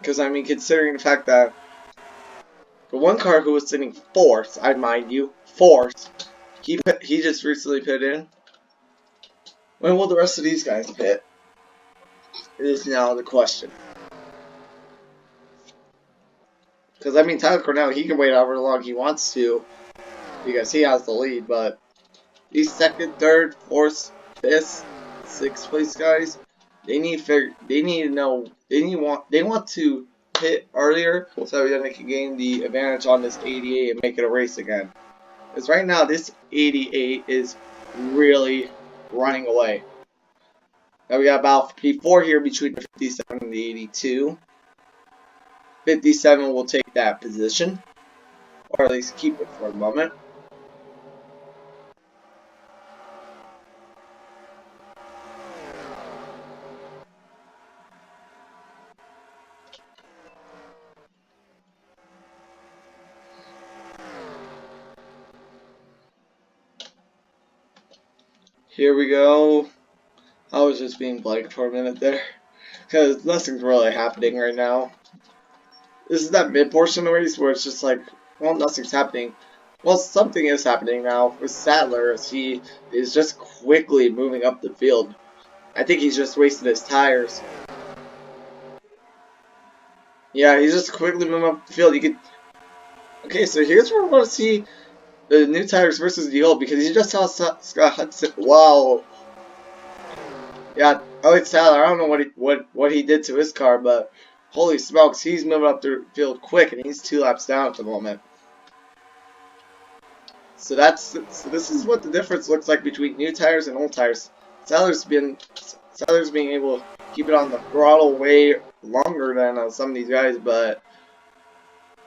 Because I mean, considering the fact that the one car who was sitting fourth, I mind you, fourth, he just recently pitted in. When will the rest of these guys pit? Is now the question. Because I mean, Tyler Cornell, he can wait however long he wants to, because he has the lead. But these second, third, fourth, fifth, sixth place guys, they want to pit earlier so that they can gain the advantage on this 88 and make it a race again. Because right now this 88 is really running away. Now we got about P4 here between the 57 and the 82. 57 will take that position, or at least keep it for a moment. Here we go. I was just being blank for a minute there, because nothing's really happening right now. This is that mid portion of the race where it's just like, well, nothing's happening. Well, something is happening now with Sadler, as he is just quickly moving up the field. I think he's just wasting his tires. Yeah, he's just quickly moving up the field. Okay, so here's where we're going to see the new tires versus the old, because you just saw Scott Hudson. Wow. Yeah, Alex Sadler, I don't know what he did to his car, but holy smokes, he's moving up the field quick, and he's 2 laps down at the moment. So this is what the difference looks like between new tires and old tires. Sadler's being able to keep it on the throttle way longer than some of these guys, but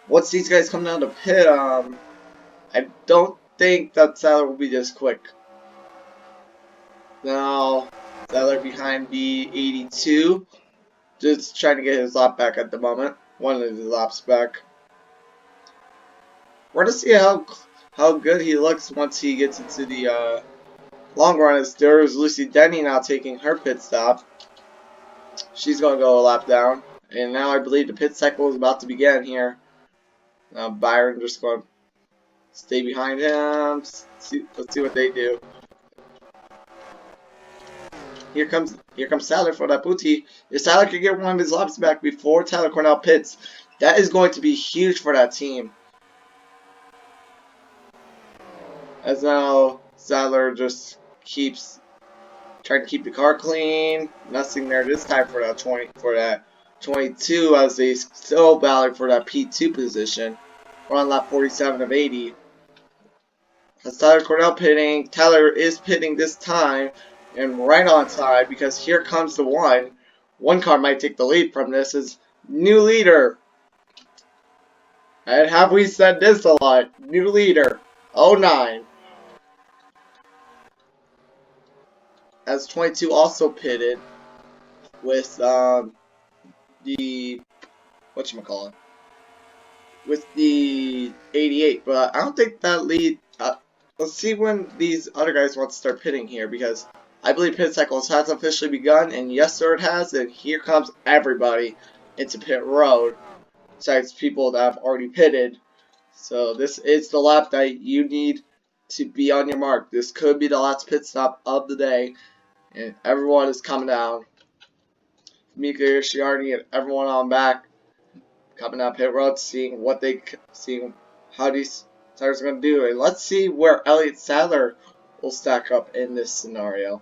once these guys come down to pit, I don't think that Sadler will be this quick. Now, Sadler behind the 82, just trying to get his lap back at the moment. One of his laps back. We're going to see how good he looks once he gets into the long run. As there's Lucy Denny now taking her pit stop. She's going to go a lap down. And now I believe the pit cycle is about to begin here. Now Byron just going to stay behind him. Let's see what they do. Here comes Tyler for that booty. If Tyler can get one of his laps back before Tyler Cornell pits, that is going to be huge for that team. As now Sadler just keeps trying to keep the car clean. Nothing there this time for that 22 as they still battle for that P2 position. We're on lap 47 of 80. As Tyler Cornell pitting, Tyler is pitting this time and right on time because here comes the one. One car might take the lead from this is new leader. And have we said this a lot? New leader, 09. As 22 also pitted with the whatchamacallit, with the 88, but I don't think that lead. Let's see when these other guys want to start pitting here because I believe pit cycles has officially begun, and yes sir it has, and here comes everybody into pit road besides people that have already pitted. So this is the lap that you need to be on your mark. This could be the last pit stop of the day, and everyone is coming down. Mika Yoshiardi and everyone on back coming down pit road, seeing how these tires are going to do. And let's see where Elliott Sadler will stack up in this scenario.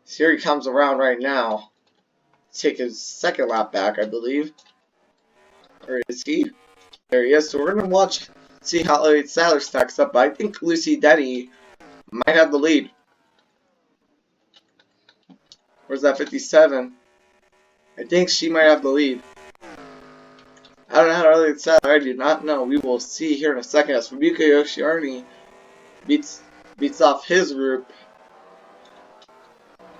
So here he comes around right now. Take his second lap back, I believe. Or is he? There he is. So we're going to see how Elliott Sadler stacks up. But I think Lucy Denny might have the lead. Where's that 57? I think she might have the lead. I don't know how Elliott Sadler. I do not know. We will see here in a second as Fumika Yoshiarni beats off his group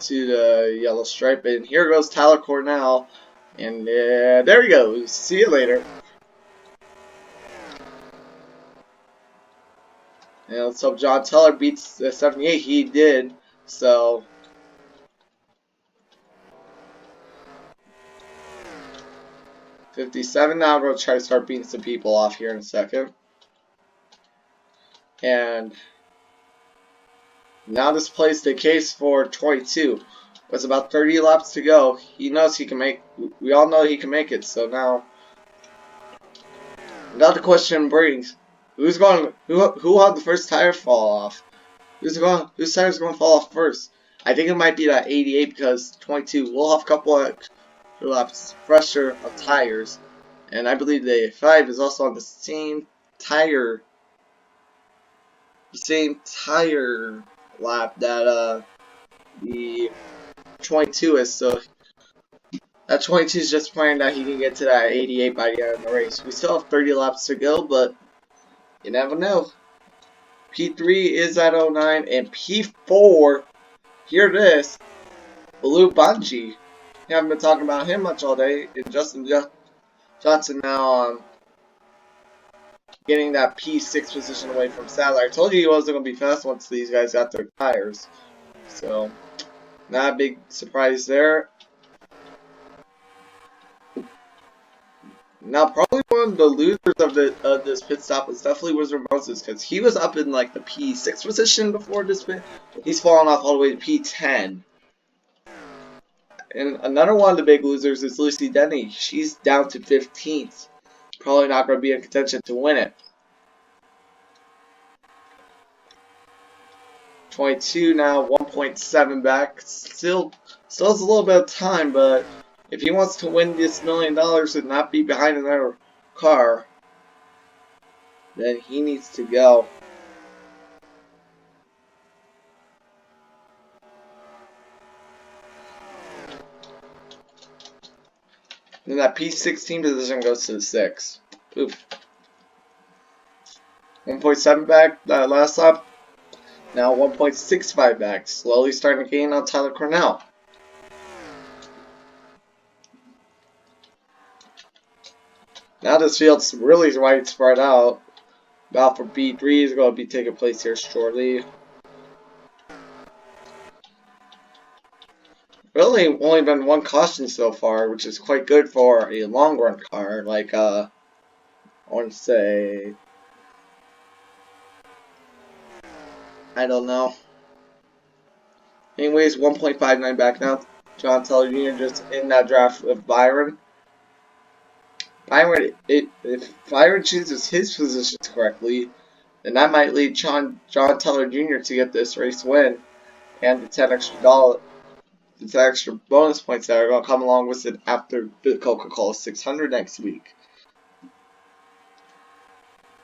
to the yellow stripe. And here goes Tyler Cornell. And there he goes. See you later. And let's hope John Teller beats the 78. He did. So 57. Now I'm going to try to start beating some people off here in a second. And now this plays the case for 22. With about 30 laps to go, he knows he can make. We all know he can make it. So now the question brings: who had the first tire fall off? Whose tire is going to fall off first? I think it might be that 88 because 22 will have a couple of laps fresher of tires, and I believe the 5 is also on the same tire lap that the 22 is. So that 22 is just praying that he can get to that 88 by the end of the race. We still have 30 laps to go, but you never know. P3 is at 09, and P4, hear this, Blue Bungee. We haven't been talking about him much all day. And Justin Johnson now getting that P6 position away from Sadler. I told you he wasn't going to be fast once these guys got their tires. So, not a big surprise there. Now, probably one of the losers of this pit stop was definitely Wizard Moses, because he was up in like the P6 position before this pit. He's fallen off all the way to P10. And another one of the big losers is Lucy Denny. She's down to 15th. Probably not going to be in contention to win it. 22 now, 1.7 back. Still has a little bit of time, but if he wants to win this $1 million and not be behind another car, then he needs to go. And that P16 position goes to the 6. Oof. 1.7 back last lap. Now 1.65 back. Slowly starting to gain on Tyler Cornell. Now this field's really widespread out. Battle for B3 is going to be taking place here shortly. Really only been one caution so far, which is quite good for a long run car. Like I want to say I don't know. Anyways, 1.59 back now. John Teller Jr. just in that draft with Byron. If Byron chooses his positions correctly, then that might lead John Teller Jr. to get this race win and the 10 extra bonus points that are going to come along with it after the Coca-Cola 600 next week.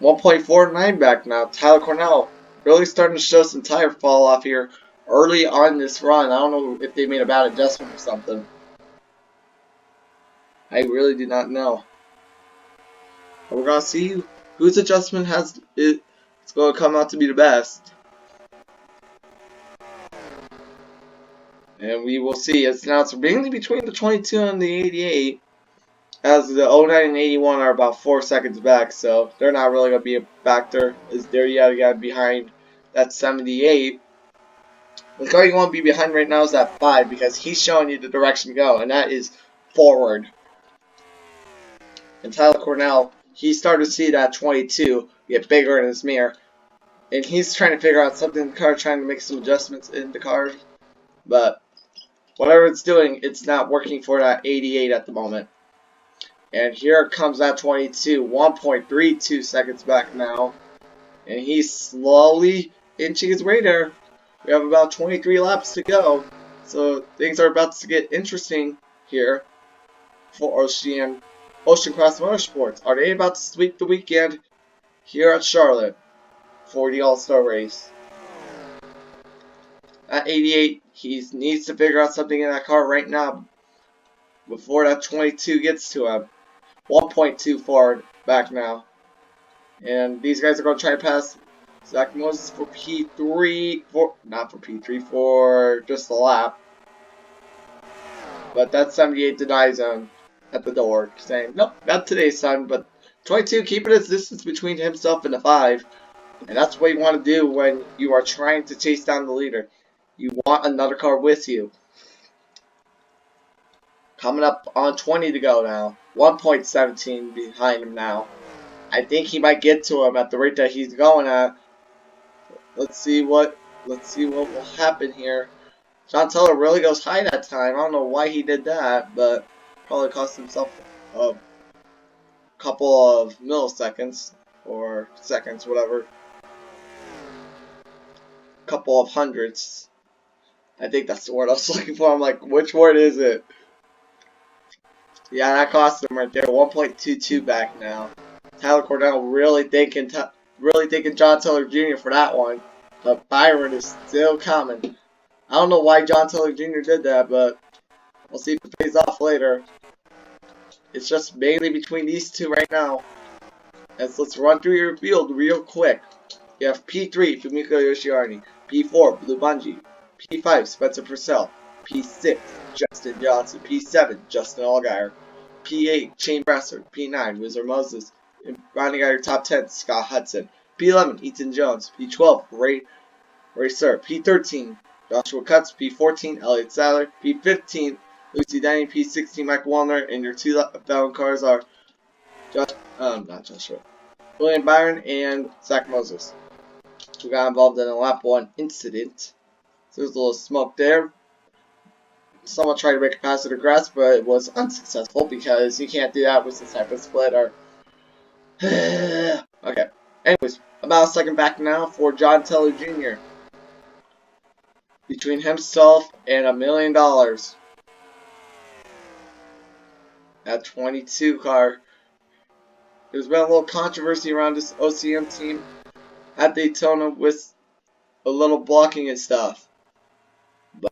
1.49 back now. Tyler Cornell really starting to show some tire fall off here early on this run. I don't know if they made a bad adjustment or something. I really do not know. But we're going to see whose adjustment it's going to come out to be the best. And we will see. It's mainly between the 22 and the 88. As the 09 and 81 are about 4 seconds back, so they're not really going to be a factor. As they're yet again behind that 78. The car you want to be behind right now is that 5 because he's showing you the direction to go, and that is forward. And Tyler Cornell, he started to see that 22 get bigger in his mirror, and he's trying to figure out something in the car, trying to make some adjustments in the car, but whatever it's doing, it's not working for that 88 at the moment. And here comes that 22, 1.32 seconds back now. And he's slowly inching his way there. We have about 23 laps to go. So things are about to get interesting here for Ocean Cross Motorsports. Are they about to sweep the weekend here at Charlotte for the All-Star race? At 88, he needs to figure out something in that car right now before that 22 gets to him. 1.2 forward back now. And these guys are going to try to pass Zach Moses for P3, for just the lap. But that 78 denies him at the door, saying, nope, not today, son. But 22 keeping his distance between himself and the 5. And that's what you want to do when you are trying to chase down the leader. You want another car with you. Coming up on 20 to go now. 1.17 behind him now. I think he might get to him at the rate that he's going at. Let's see what will happen here. John Teller really goes high that time. I don't know why he did that, but probably cost himself a couple of milliseconds or seconds, whatever. Couple of hundreds. I think that's the word I was looking for. I'm like, which word is it? Yeah, that cost him right there. 1.22 back now. Tyler Cornell really thinking John Teller Jr. for that one. But Byron is still coming. I don't know why John Teller Jr. did that, but we'll see if it pays off later. It's just mainly between these two right now. Let's run through your field real quick. You have P3, Fumiko Yoshiarni. P4, Blue Bungie. P5, Spencer Purcell. P6, Justin Johnson. P7, Justin Allgaier. P8, Shane Brassard. P9, Wizard Moses. And rounding out your top 10, Scott Hudson. P11, Ethan Jones. P12, Ray Sir. P13, Joshua Cutts. P14, Elliott Sadler. P15, Lucy Denny. P16, Michael Wallner. And your two bound cars are William Byron and Zach Moses, who got involved in a lap 1 incident. So there's a little smoke there. Someone tried to make a pass to the grass, but it was unsuccessful because you can't do that with this type of splitter. Okay. Anyways, about a second back now for John Teller Jr. Between himself and $1 million. That 22 car. There's been a little controversy around this OCM team at Daytona with a little blocking and stuff.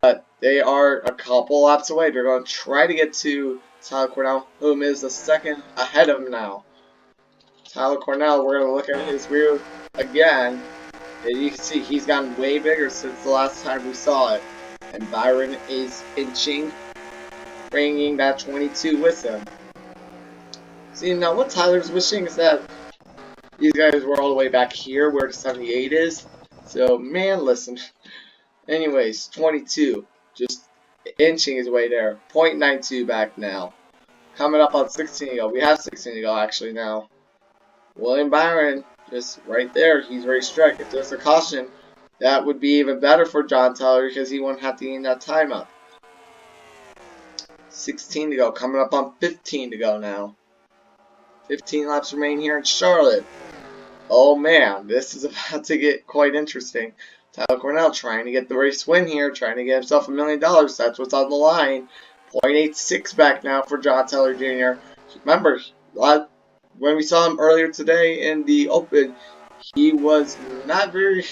But they are a couple laps away. They're going to try to get to Tyler Cornell, whom is a second ahead of him now. Tyler Cornell, we're going to look at his rear again. And you can see he's gotten way bigger since the last time we saw it. And Byron is inching, bringing that 22 with him. See, now what Tyler's wishing is that these guys were all the way back here where the 78 is. So, man, listen. Anyways, 22. Just inching his way there. 0.92 back now. Coming up on 16 to go. We have 16 to go, actually, now. William Byron, just right there. He's very strict. If there's a caution, That would be even better for John Teller because he wouldn't have to gain that time up. 16 to go, coming up on 15 to go now. 15 laps remain here in Charlotte. Oh man, this is about to get quite interesting. Tyler Cornell trying to get the race win here, trying to get himself $1 million. That's what's on the line. 0.86 back now for John Teller Jr. Remember, when we saw him earlier today in the Open, he was not very...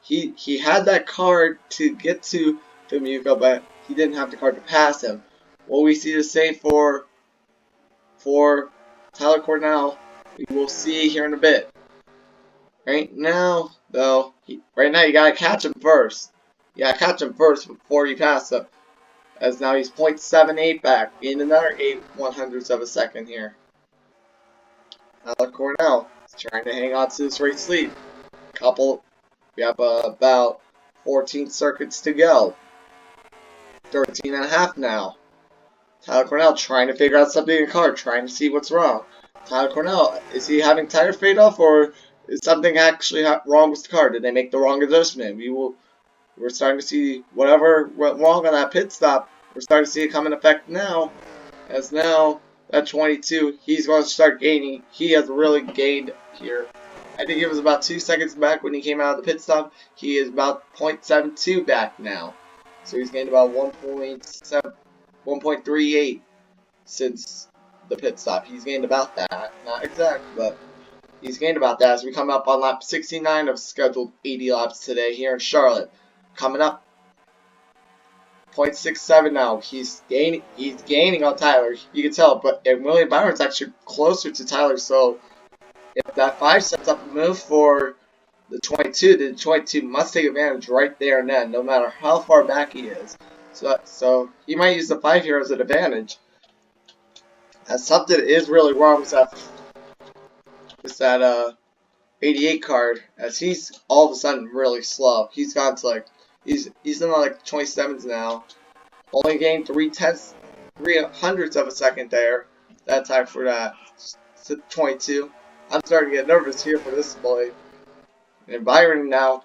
He had that card to get to Famuka, but he didn't have the card to pass him. What we see the same for Tyler Cornell, we will see here in a bit. Right now, though, right now you gotta catch him first. You gotta catch him first before you pass him. As now he's 0.78 back, gained another 8/100ths of a second here. Tyler Cornell is trying to hang on to this race lead. We have about 14 circuits to go. 13 and a half now. Tyler Cornell trying to figure out something in the car, trying to see what's wrong. Tyler Cornell, is he having tire fade off, or is something actually wrong with the car? Did they make the wrong adjustment? We're starting to see whatever went wrong on that pit stop. We're starting to see it come in effect now. As now, at 22, he's going to start gaining. He has really gained here. I think it was about 2 seconds back when he came out of the pit stop. He is about 0.72 back now. So he's gained about 1.38 since the pit stop. He's gained about that. Not exact, but he's gained about that as we come up on lap 69 of scheduled 80 laps today here in Charlotte. Coming up, 0.67 now. He's gaining on Tyler. You can tell, and William Byron's actually closer to Tyler, so if that 5 sets up a move for the 22, the 22 must take advantage right there and then, no matter how far back he is. So he might use the 5 here as an advantage. As something is really wrong with that 88 card, as he's all of a sudden really slow. He's gone to he's in like 27s now. Only gained 3/100ths of a second there. That time for that 22. I'm starting to get nervous here for this boy. And Byron now,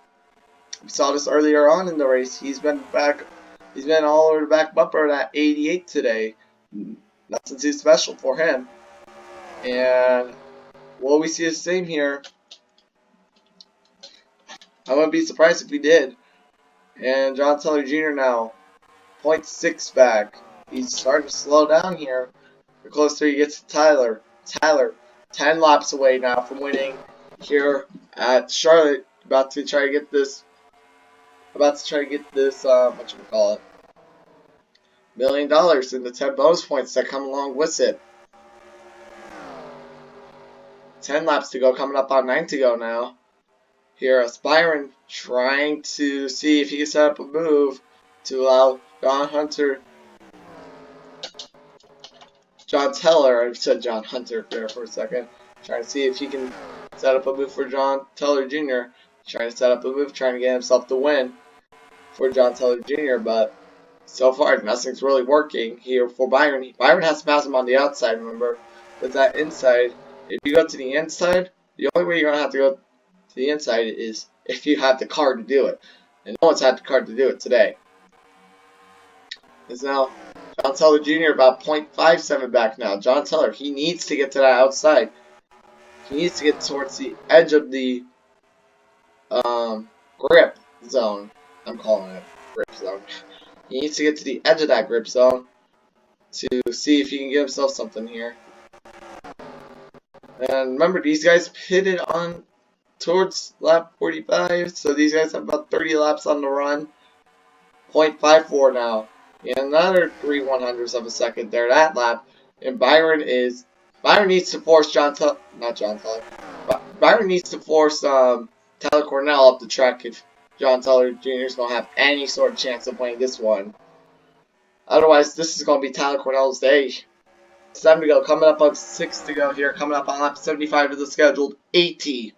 we saw this earlier on in the race. He's been all over the back bumper at 88 today. Nothing too special for him. And will we see the same here? I wouldn't be surprised if we did. And John Teller Jr. now, 0.6 back. He's starting to slow down here. The closer he gets to Tyler. Tyler, 10 laps away now from winning here at Charlotte. About to try to get this, $1 million and the 10 bonus points that come along with it. 10 laps to go, coming up on 9 to go now. Here, Byron trying to see if he can set up a move to allow John Teller, I said John Hunter there for a second. Trying to see if he can set up a move for John Teller Jr. Trying to set up a move, trying to get himself the win for John Teller Jr. But so far, nothing's really working here for Byron. Byron has to pass him on the outside, remember. But that inside, if you go to the inside, the only way you're going to have to go to the inside is if you have the card to do it. And no one's had the card to do it today. It's now John Teller Jr. about 0.57 back now. John Teller, he needs to get to that outside. He needs to get towards the edge of the grip zone. I'm calling it grip zone. He needs to get to the edge of that grip zone to see if he can give himself something here. And remember, these guys pitted on towards lap 45, so these guys have about 30 laps on the run. 0.54 now. And another 3/100ths of a second there that lap. And Byron needs to force Byron needs to force Tyler Cornell up the track if John Teller Jr. is going to have any sort of chance of winning this one. Otherwise, this is going to be Tyler Cornell's day. 7 to go, coming up on 6 to go here, coming up on lap 75 of the scheduled 80.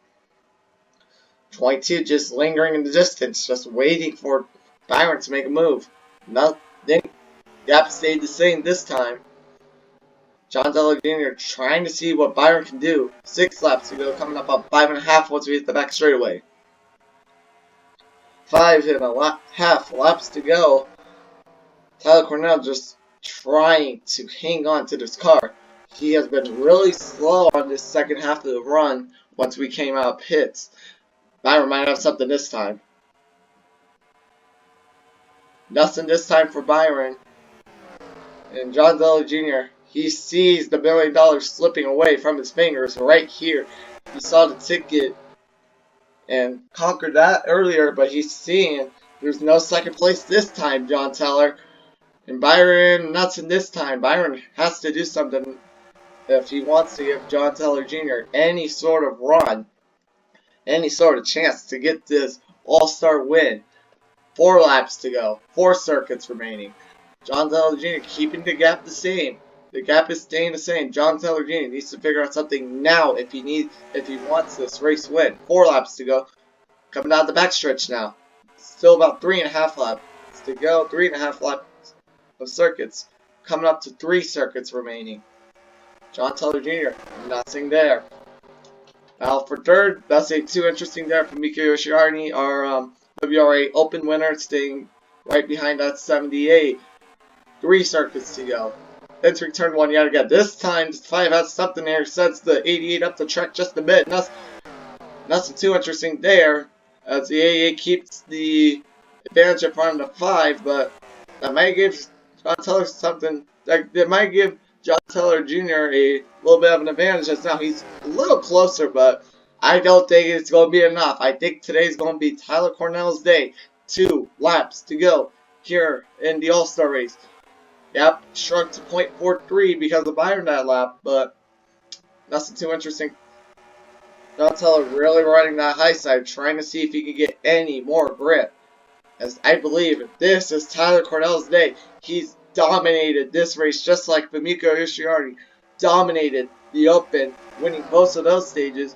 22 just lingering in the distance, just waiting for Byron to make a move. Nothing. Gap stayed the same this time. John Teller Jr. trying to see what Byron can do. 6 laps to go, coming up on 5.5 once we hit the back straightaway. 5.5 laps to go. Tyler Cornell just trying to hang on to this car. He has been really slow on this second half of the run once we came out of pits. Byron might have something this time. Nothing this time for Byron. And John Zelli Jr., he sees the $1 million slipping away from his fingers right here. He saw the ticket and conquered that earlier, but he's seeing there's no second place this time, John Teller. And Byron, nothing this time. Byron has to do something if he wants to give John Teller Jr. any sort of run, any sort of chance to get this All-Star win. 4 laps to go, 4 circuits remaining. John Teller Jr. keeping the gap the same. The gap is staying the same. John Teller Jr. needs to figure out something now if he wants this race win. 4 laps to go. Coming down the backstretch now. Still about 3.5 laps to go. 3.5 laps of circuits. Coming up to 3 circuits remaining. John Teller Jr. nothing there. Battle for third. Nothing too interesting there for Mika Yoshiarni, our WRA Open winner, staying right behind that 78. 3 circuits to go. Entering turn 1 yet again. This time, 5 has something there. Sets the 88 up the track just a bit. Nothing too interesting there, as the 88 keeps the advantage in front of the 5, but that might give John Teller something. That might give John Teller Jr. a little bit of an advantage, as now he's a little closer, but I don't think it's going to be enough. I think today's going to be Tyler Cornell's day. 2 laps to go here in the All-Star race. Yep, shrunk to 0.43 because of Byron that lap, but nothing too interesting. John Teller really running that high side, trying to see if he can get any more grip. As I believe if this is Tyler Cornell's day, he's dominated this race just like Fumiko Yoshiarni dominated the Open, winning both of those stages.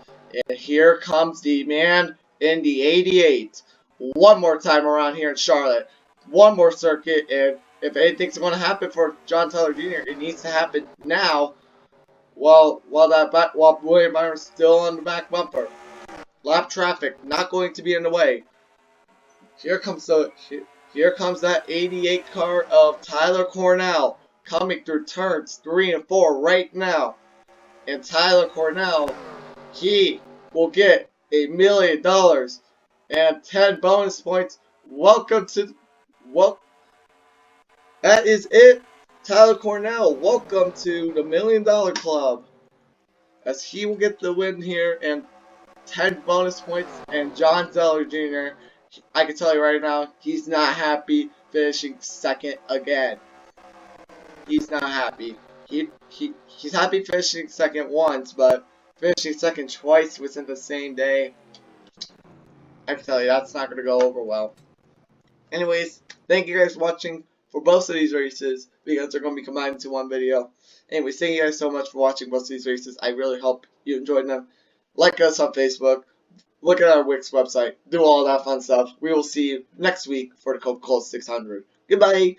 And here comes the man in the 88. One more time around here in Charlotte. One more circuit, and if anything's going to happen for John Teller Jr., it needs to happen now. While William Byron's still on the back bumper. Lap traffic not going to be in the way. Here comes that 88 car of Tyler Cornell coming through turns 3 and 4 right now. And Tyler Cornell, he will get $1 million and 10 bonus points. That is it. Tyler Cornell, welcome to the $1 Million Club, as he will get the win here and 10 bonus points. And John Zeller Jr., I can tell you right now, he's not happy finishing second again. He's not happy. He's happy finishing second once, but finishing second twice within the same day, I can tell you that's not going to go over well. Anyways, thank you guys for watching for both of these races, because they're going to be combined into one video. Anyways, thank you guys so much for watching both of these races. I really hope you enjoyed them. Like us on Facebook, look at our Wix website, do all that fun stuff. We will see you next week for the Coca-Cola 600. Goodbye!